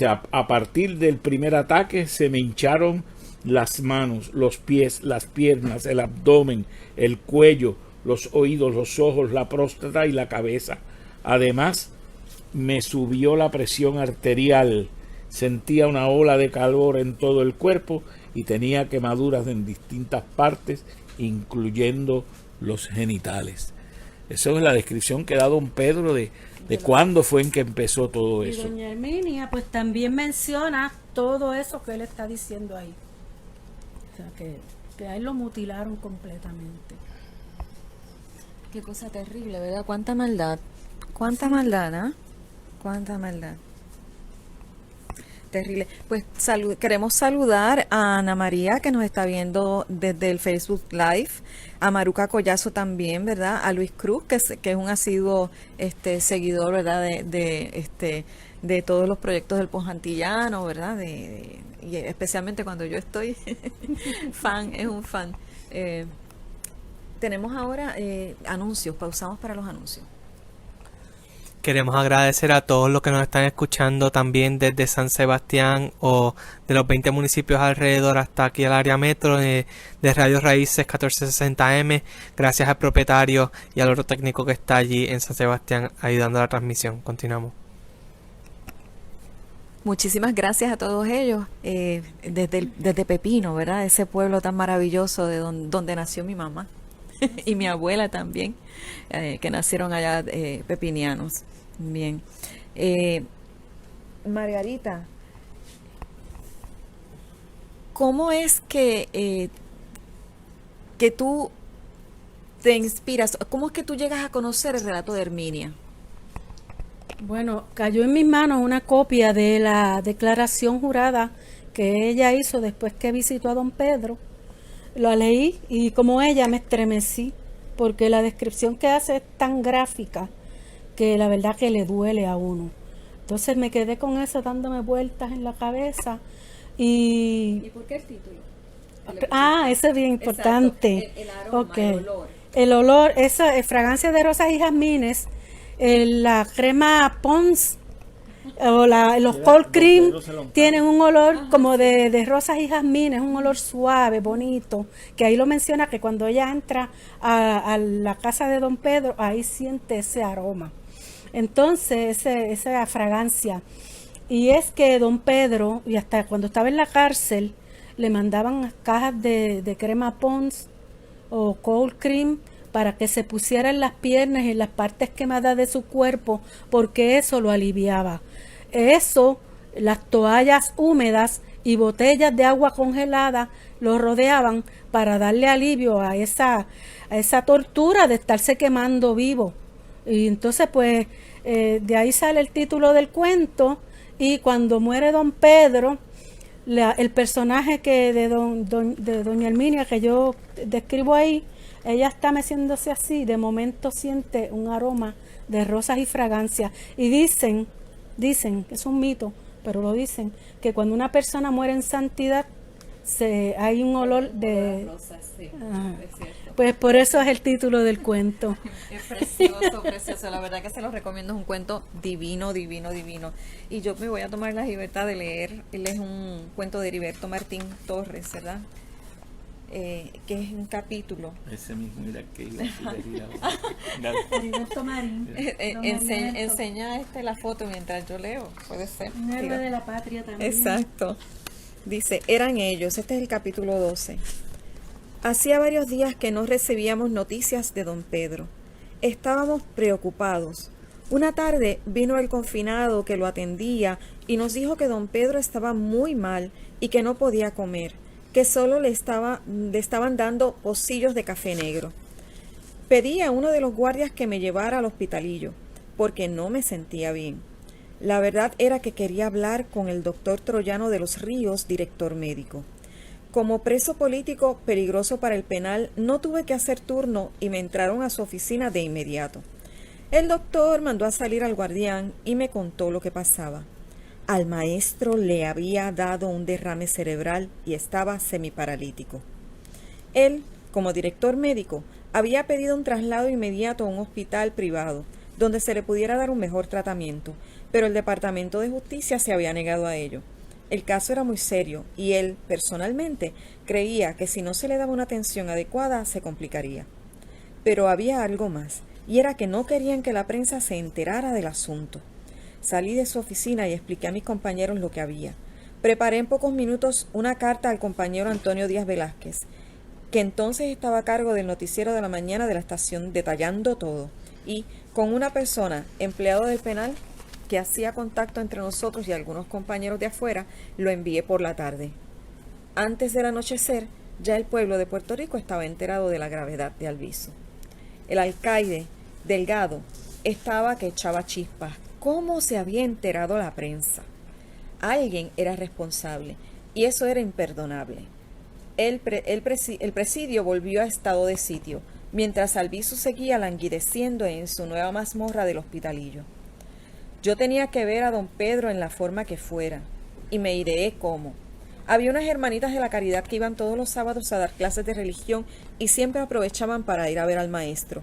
a partir del primer ataque se me hincharon las manos, los pies, las piernas, el abdomen, el cuello, los oídos, los ojos, la próstata y la cabeza. Además, me subió la presión arterial, sentía una ola de calor en todo el cuerpo y tenía quemaduras en distintas partes, incluyendo los genitales. Esa es la descripción que da don Pedro de cuándo fue en que empezó todo Y eso. doña Herminia pues también menciona todo eso que él está diciendo ahí. O sea, que a él lo mutilaron completamente. Qué cosa terrible, ¿verdad? Cuánta maldad. Cuánta maldad, ¿ah? Cuánta maldad. Terrible. Pues queremos saludar a Ana María, que nos está viendo desde el Facebook Live, a Maruca Collazo también, ¿verdad? A Luis Cruz, que es un asiduo seguidor, ¿verdad? De todos los proyectos del Ponjantillano, ¿verdad? Y especialmente cuando yo estoy fan, es un fan. Tenemos ahora anuncios, pausamos para los anuncios. Queremos agradecer a todos los que nos están escuchando también desde San Sebastián o de los 20 municipios alrededor hasta aquí al área metro de Radio Raíces 1460M. Gracias al propietario y al otro técnico que está allí en San Sebastián ayudando a la transmisión. Continuamos. Muchísimas gracias a todos ellos, desde Pepino, ¿verdad? Ese pueblo tan maravilloso de donde nació mi mamá y mi abuela también, que nacieron allá pepinianos. Bien. Margarita, ¿cómo es que tú te inspiras? ¿Cómo es que tú llegas a conocer el relato de Herminia? Bueno, cayó en mis manos una copia de la declaración jurada que ella hizo después que visitó a don Pedro. Lo leí y como ella me estremecí, porque la descripción que hace es tan gráfica que la verdad que le duele a uno. Entonces me quedé con eso dándome vueltas en la cabeza. ¿Y por qué el título? Eso es bien importante. El aroma, okay. el olor. El olor, esa fragancia de rosas y jazmines, la crema Pond's o los cold cream tienen un olor como de rosas y jazmines, un olor suave, bonito, que ahí lo menciona que cuando ella entra a la casa de don Pedro, ahí siente ese aroma. Entonces, esa fragancia. Y es que don Pedro, y hasta cuando estaba en la cárcel, le mandaban cajas de crema Pond's o cold cream para que se pusiera en las piernas y en las partes quemadas de su cuerpo, porque eso lo aliviaba. Eso, las toallas húmedas y botellas de agua congelada lo rodeaban para darle alivio a esa tortura de estarse quemando vivo. Y entonces pues de ahí sale el título del cuento. Y cuando muere don Pedro, el personaje que de doña Herminia que yo describo ahí, ella está meciéndose así, de momento siente un aroma de rosas y fragancias. Y dicen, es un mito, pero lo dicen, que cuando una persona muere en santidad, hay un olor de... Sí, es cierto. Pues por eso es el título del cuento. Es precioso, precioso. La verdad que se los recomiendo. Es un cuento divino, divino, divino. Y yo me voy a tomar la libertad de leer. Él es un cuento de Heriberto Martín Torres, ¿verdad? Que es un capítulo. Ese mismo, mira que iba a decir. Heriberto Marín. Enseña la foto mientras yo leo. Puede ser. Un héroe de la patria también. Exacto. Dice, eran ellos. Este es el capítulo 12. Hacía varios días que no recibíamos noticias de don Pedro. Estábamos preocupados. Una tarde vino el confinado que lo atendía y nos dijo que don Pedro estaba muy mal y que no podía comer, que solo le estaban dando pocillos de café negro. Pedí a uno de los guardias que me llevara al hospitalillo, porque no me sentía bien. La verdad era que quería hablar con el doctor Troyano de los Ríos, director médico. Como preso político peligroso para el penal, no tuve que hacer turno y me entraron a su oficina de inmediato. El doctor mandó a salir al guardián y me contó lo que pasaba. Al maestro le había dado un derrame cerebral y estaba semiparalítico. Él, como director médico, había pedido un traslado inmediato a un hospital privado, donde se le pudiera dar un mejor tratamiento, pero el Departamento de Justicia se había negado a ello. El caso era muy serio y él, personalmente, creía que si no se le daba una atención adecuada, se complicaría. Pero había algo más, y era que no querían que la prensa se enterara del asunto. Salí de su oficina y expliqué a mis compañeros lo que había. Preparé en pocos minutos una carta al compañero Antonio Díaz Velázquez, que entonces estaba a cargo del noticiero de la mañana de la estación, detallando todo, y con una persona, empleado del penal, que hacía contacto entre nosotros y algunos compañeros de afuera, lo envié por la tarde. Antes del anochecer, ya el pueblo de Puerto Rico estaba enterado de la gravedad de Albizu. El alcaide, Delgado, estaba que echaba chispas. ¿Cómo se había enterado la prensa? Alguien era responsable, y eso era imperdonable. El presidio volvió a estado de sitio, mientras Albizu seguía languideciendo en su nueva mazmorra del hospitalillo. Yo tenía que ver a don Pedro en la forma que fuera, y me ideé cómo. Había unas hermanitas de la caridad que iban todos los sábados a dar clases de religión y siempre aprovechaban para ir a ver al maestro.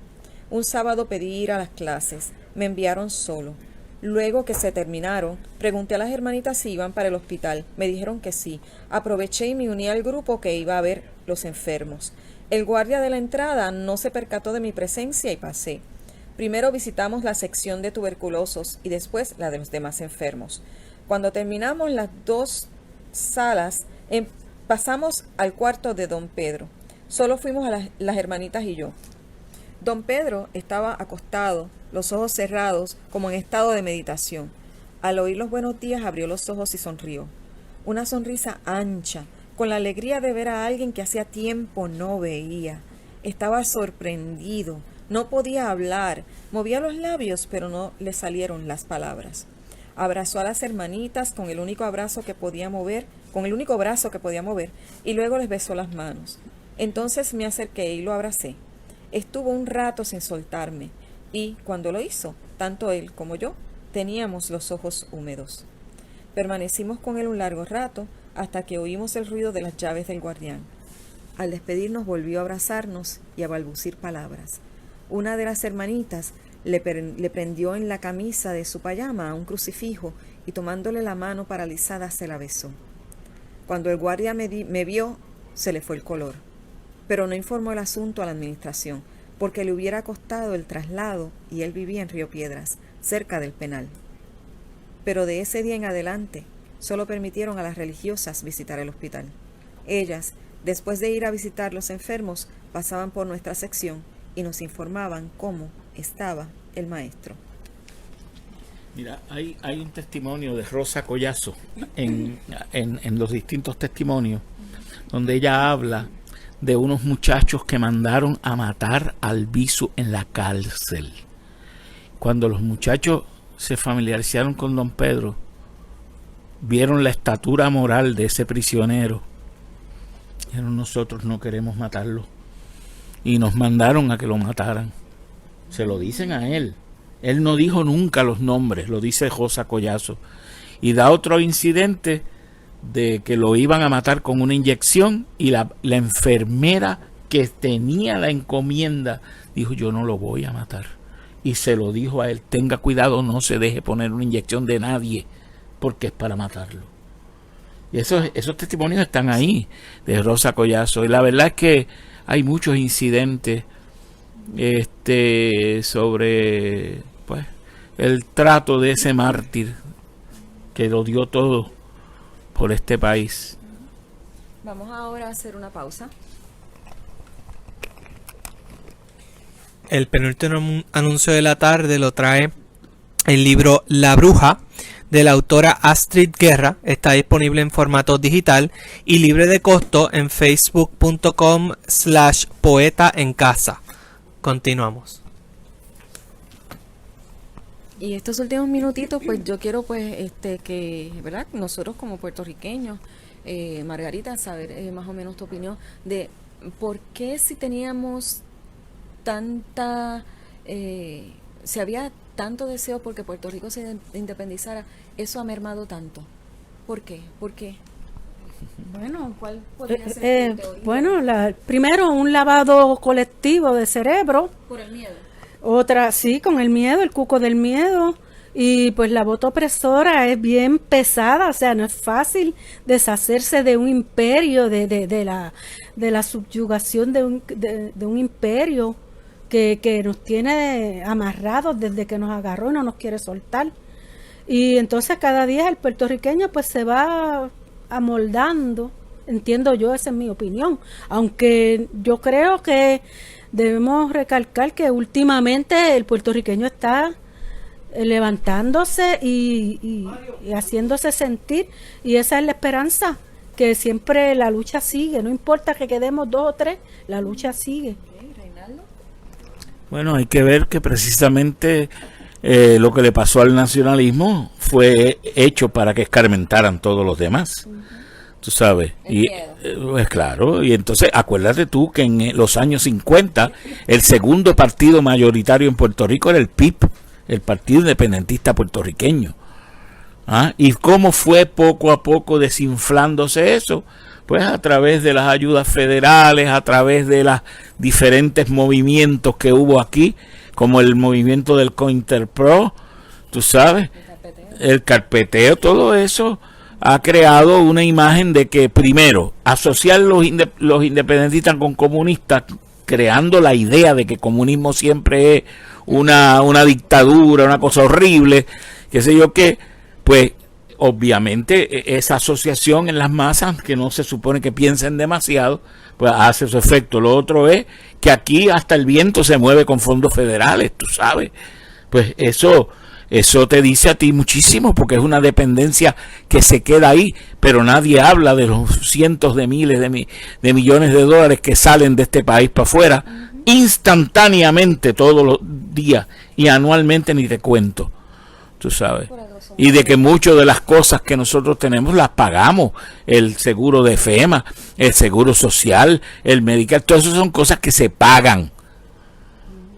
Un sábado pedí ir a las clases, me enviaron solo. Luego que se terminaron, pregunté a las hermanitas si iban para el hospital. Me dijeron que sí. Aproveché y me uní al grupo que iba a ver los enfermos. El guardia de la entrada no se percató de mi presencia y pasé. Primero visitamos la sección de tuberculosos y después la de los demás enfermos. Cuando terminamos las dos salas, pasamos al cuarto de don Pedro. Solo fuimos a las hermanitas y yo. Don Pedro estaba acostado, los ojos cerrados, como en estado de meditación. Al oír los buenos días abrió los ojos y sonrió. Una sonrisa ancha, con la alegría de ver a alguien que hacía tiempo no veía. Estaba sorprendido, no podía hablar, movía los labios, pero no le salieron las palabras. Abrazó a las hermanitas con el único brazo que podía mover, y luego les besó las manos. Entonces me acerqué y lo abracé. Estuvo un rato sin soltarme, y cuando lo hizo, tanto él como yo teníamos los ojos húmedos. Permanecimos con él un largo rato, hasta que oímos el ruido de las llaves del guardián. Al despedirnos volvió a abrazarnos y a balbucir palabras. Una de las hermanitas le prendió en la camisa de su payama a un crucifijo y tomándole la mano paralizada se la besó. Cuando el guardia me vio, se le fue el color, pero no informó el asunto a la administración, porque le hubiera costado el traslado y él vivía en Río Piedras, cerca del penal. Pero de ese día en adelante, solo permitieron a las religiosas visitar el hospital. Ellas, después de ir a visitar los enfermos, pasaban por nuestra sección y nos informaban cómo estaba el maestro. Mira, hay un testimonio de Rosa Collazo en los distintos testimonios, donde ella habla de unos muchachos que mandaron a matar a Albizu en la cárcel. Cuando los muchachos se familiarizaron con don Pedro, vieron la estatura moral de ese prisionero. Dijeron, nosotros no queremos matarlo. Y nos mandaron a que lo mataran. Se lo dicen a él. Él no dijo nunca los nombres, lo dice Rosa Collazo. Y da otro incidente de que lo iban a matar con una inyección y la enfermera que tenía la encomienda dijo, yo no lo voy a matar. Y se lo dijo a él, tenga cuidado, no se deje poner una inyección de nadie, porque es para matarlo. Y esos testimonios están ahí, de Rosa Collazo. Y la verdad es que hay muchos incidentes sobre pues el trato de ese mártir que lo dio todo por este país. Vamos ahora a hacer una pausa. El penúltimo anuncio de la tarde lo trae el libro La Bruja, de la autora Astrid Guerra. Está disponible en formato digital y libre de costo en facebook.com/poeta en casa. Continuamos. Y estos últimos minutitos, pues yo quiero pues que, ¿verdad? Nosotros como puertorriqueños, Margarita, saber más o menos tu opinión de por qué si teníamos tanta, si había tanto deseo porque Puerto Rico se independizara, eso ha mermado tanto. ¿Por qué? ¿Por qué? Bueno, ¿Cuál podría ser tu teoría? bueno, primero un lavado colectivo de cerebro, Por el miedo. otra sí, con el miedo, el cuco del miedo, y pues la voto opresora es bien pesada, o sea, no es fácil deshacerse de un imperio, de la subyugación de un imperio que nos tiene amarrados desde que nos agarró y no nos quiere soltar. Y entonces cada día el puertorriqueño pues se va amoldando, entiendo yo, esa es mi opinión, aunque yo creo que debemos recalcar que últimamente el puertorriqueño está levantándose y haciéndose sentir, y esa es la esperanza, que siempre la lucha sigue, no importa que quedemos 2 o 3, la lucha sigue. Bueno, hay que ver que precisamente lo que le pasó al nacionalismo fue hecho para que escarmentaran todos los demás. Tú sabes, y pues claro, y entonces acuérdate tú que en los años 50 el segundo partido mayoritario en Puerto Rico era el PIP, el Partido Independentista Puertorriqueño. ¿Ah? Y cómo fue poco a poco desinflándose eso, pues a través de las ayudas federales, a través de los diferentes movimientos que hubo aquí, como el movimiento del COINTERPRO, tú sabes, el carpeteo, todo eso ha creado una imagen de que primero asociar los independentistas con comunistas, creando la idea de que comunismo siempre es una dictadura, una cosa horrible, qué sé yo qué, pues obviamente esa asociación en las masas, que no se supone que piensen demasiado, pues hace su efecto. Lo otro es que aquí hasta el viento se mueve con fondos federales, tú sabes, pues eso te dice a ti muchísimo, porque es una dependencia que se queda ahí, pero nadie habla de los cientos de miles de millones de dólares que salen de este país para afuera instantáneamente todos los días y anualmente, ni te cuento, tú sabes. Y de que muchas de las cosas que nosotros tenemos las pagamos, el seguro de FEMA, el seguro social, el medical, todas esas son cosas que se pagan,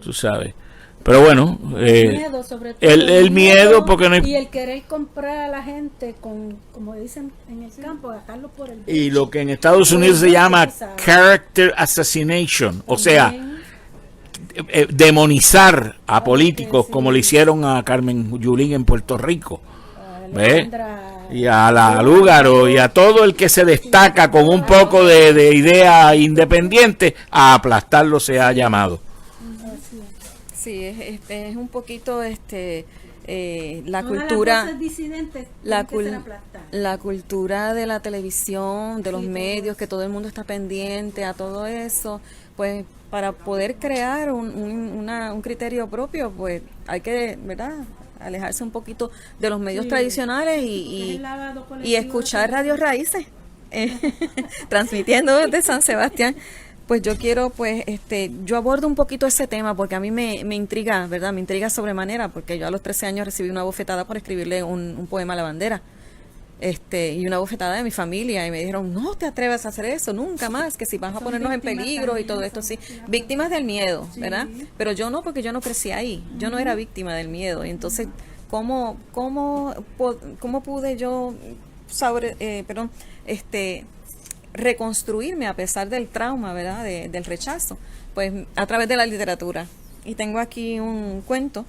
tú sabes. Pero bueno, Miedo, sobre todo, el miedo, porque no hay... Y el querer comprar a la gente con, como dicen en el campo, gastarlo por el... Y lo que en Estados Unidos se llama character assassination, o sea, demonizar a políticos, como le hicieron a Carmen Yulín en Puerto Rico, ¿ves? Y a la Lúgaro y a todo el que se destaca con un poco de idea independiente, a aplastarlo se ha llamado. Sí, es un poquito la cultura, la cultura de la televisión, de los medios, que todo el mundo está pendiente a todo eso, pues para poder crear un criterio propio, pues hay que, ¿verdad?, alejarse un poquito de los medios tradicionales y escuchar Radio Raíces, transmitiendo desde San Sebastián. Pues yo quiero, pues, yo abordo un poquito ese tema porque a mí me intriga, ¿verdad? Me intriga sobremanera, porque yo a los 13 años recibí una bofetada por escribirle un poema a la bandera. Y una bofetada de mi familia, y me dijeron, no te atrevas a hacer eso, nunca más, que si vas a ponernos en peligro y todo esto, sí. Víctimas del miedo, ¿verdad? Pero yo no, porque yo no crecí ahí, yo no era víctima del miedo. Y entonces, ¿cómo pude yo reconstruirme a pesar del trauma, ¿verdad?, del rechazo? Pues a través de la literatura. Y tengo aquí un cuento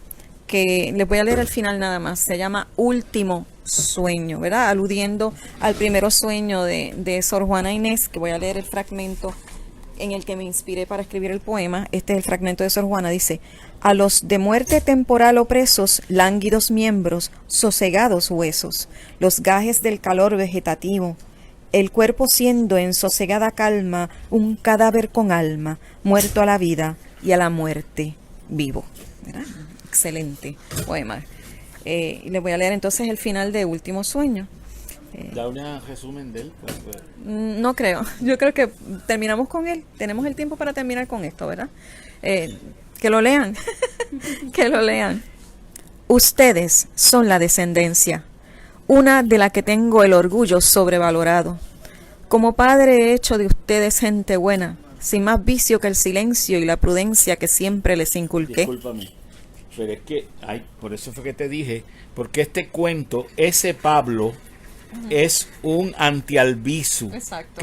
que les voy a leer al final nada más. Se llama Último Sueño, ¿verdad?, aludiendo al primero sueño de Sor Juana Inés, que voy a leer el fragmento en el que me inspiré para escribir el poema. Este es el fragmento de Sor Juana. Dice: a los de muerte temporal opresos, lánguidos miembros, sosegados huesos, los gajes del calor vegetativo, el cuerpo siendo en sosegada calma un cadáver con alma, muerto a la vida y a la muerte vivo, ¿verdad? Excelente poema. Les voy a leer entonces el final de Último Sueño. Da un resumen de él. No creo, yo creo que terminamos con él. Tenemos el tiempo para terminar con esto, ¿verdad? Que lo lean. Que lo lean. Ustedes son la descendencia, una de la que tengo el orgullo sobrevalorado. Como padre he hecho de ustedes gente buena, sin más vicio que el silencio y la prudencia que siempre les inculqué. Discúlpame, pero es que, por eso fue que te dije, porque este cuento, ese Pablo es un anti-Albizu, Exacto.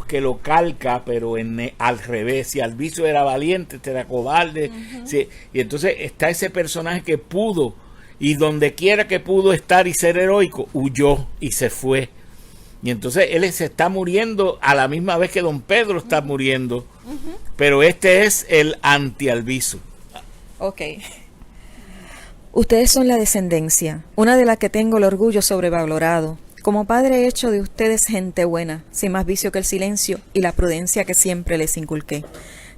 que lo calca, pero al revés. Si Albizu era valiente, este era cobarde. Sí, y entonces está ese personaje que pudo, y donde quiera que pudo estar y ser heroico, huyó y se fue. Y entonces él se está muriendo a la misma vez que don Pedro está muriendo. Pero este es el anti-Albizu. Ok. Ustedes son la descendencia, una de la que tengo el orgullo sobrevalorado. Como padre he hecho de ustedes gente buena, sin más vicio que el silencio y la prudencia que siempre les inculqué.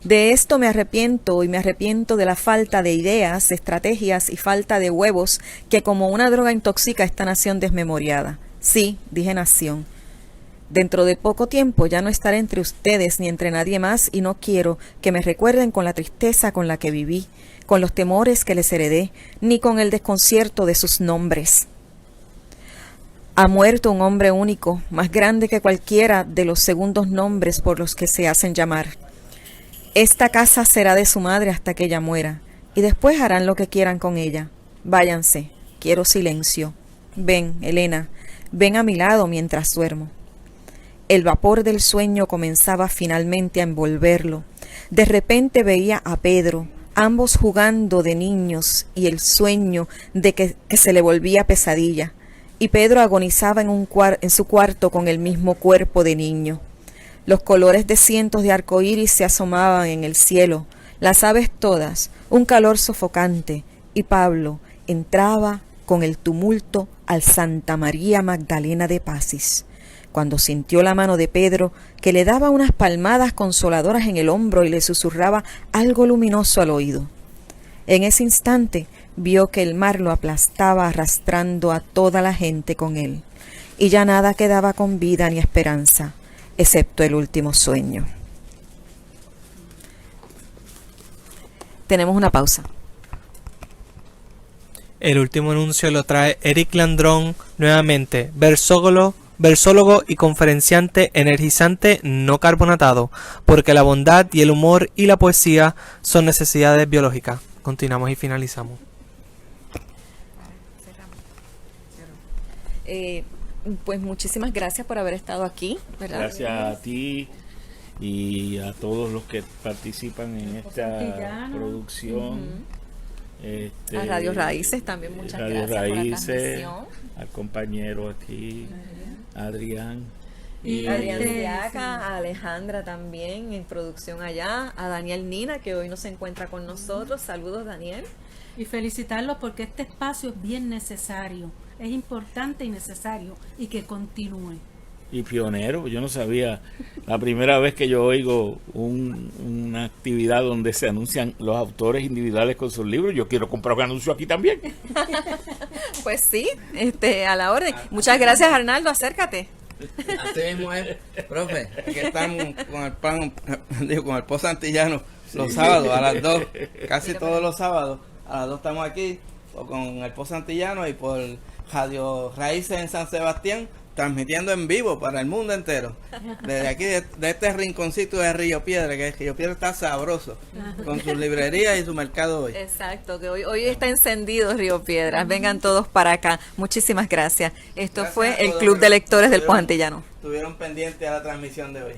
De esto me arrepiento, y me arrepiento de la falta de ideas, de estrategias y falta de huevos que como una droga intoxica esta nación desmemoriada. Sí, dije nación. Dentro de poco tiempo ya no estaré entre ustedes ni entre nadie más, y no quiero que me recuerden con la tristeza con la que viví, con los temores que les heredé, ni con el desconcierto de sus nombres. Ha muerto un hombre único, más grande que cualquiera de los segundos nombres por los que se hacen llamar. Esta casa será de su madre hasta que ella muera, y después harán lo que quieran con ella. Váyanse, quiero silencio. Ven, Elena, ven a mi lado mientras duermo. El vapor del sueño comenzaba finalmente a envolverlo. De repente veía a Pedro, ambos jugando de niños, y el sueño de que se le volvía pesadilla. Y Pedro agonizaba en su cuarto con el mismo cuerpo de niño. Los colores de cientos de arcoíris se asomaban en el cielo, las aves todas, un calor sofocante, y Pablo entraba con el tumulto al Santa María Magdalena de Pacis. Cuando sintió la mano de Pedro, que le daba unas palmadas consoladoras en el hombro y le susurraba algo luminoso al oído. En ese instante vio que el mar lo aplastaba arrastrando a toda la gente con él, y ya nada quedaba con vida ni esperanza, excepto el último sueño. Tenemos una pausa. El último anuncio lo trae Eric Landrón, nuevamente, versólogo y conferenciante energizante no carbonatado, porque la bondad y el humor y la poesía son necesidades biológicas. Continuamos y finalizamos. Pues muchísimas gracias por haber estado aquí, ¿verdad? Gracias a ti y a todos los que participan en esta producción. A Radio Raíces también, muchas Radio gracias por la Raíces, transmisión. al compañero aquí, Adrián. Y Adrián Siaca, a Alejandra también en producción allá, a Daniel Nina, que hoy no se encuentra con nosotros. Saludos, Daniel. Y felicitarlos porque este espacio es bien necesario, es importante y necesario, y que continúe. Y pionero, yo no sabía, la primera vez que yo oigo una actividad donde se anuncian los autores individuales con sus libros, yo quiero comprar un anuncio aquí también. Pues sí, a la orden. Muchas gracias, Arnaldo, acércate. Así mismo es, profe, aquí estamos con el post antillano los sábados a las 2, casi todos los sábados a las 2 estamos aquí con el post antillano y por Radio Raíces en San Sebastián, transmitiendo en vivo para el mundo entero, desde aquí de este rinconcito de Río Piedra, que Río Piedra está sabroso, con sus librerías y su mercado hoy. Exacto, que hoy está encendido Río Piedras. Vengan todos para acá. Muchísimas gracias. Esto Gracias fue a el todos Club los de que Lectores del Post Antillano. Estuvieron pendientes a la transmisión de hoy.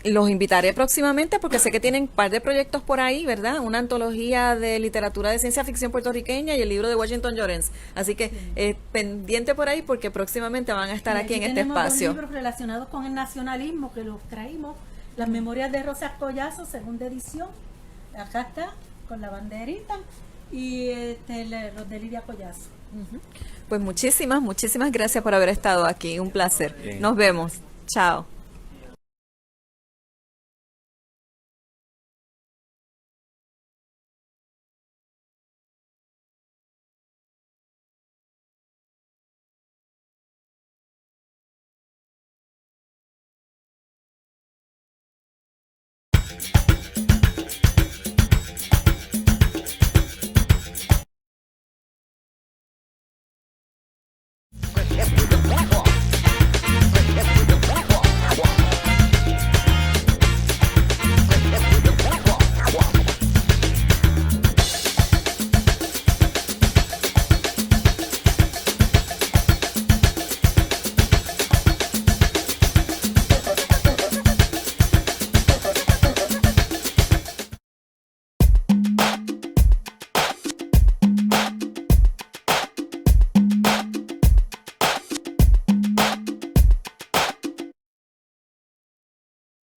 Los invitaré próximamente porque sé que tienen un par de proyectos por ahí, ¿verdad? Una antología de literatura de ciencia ficción puertorriqueña y el libro de Washington Llorens. Así que pendiente por ahí porque próximamente van a estar aquí en este espacio. Tenemos libros relacionados con el nacionalismo que los traímos. Las memorias de Rosas Collazo, segunda edición. Acá está, con la banderita. Y los de Lidia Collazo. Pues muchísimas gracias por haber estado aquí. Un placer. Nos vemos. Chao.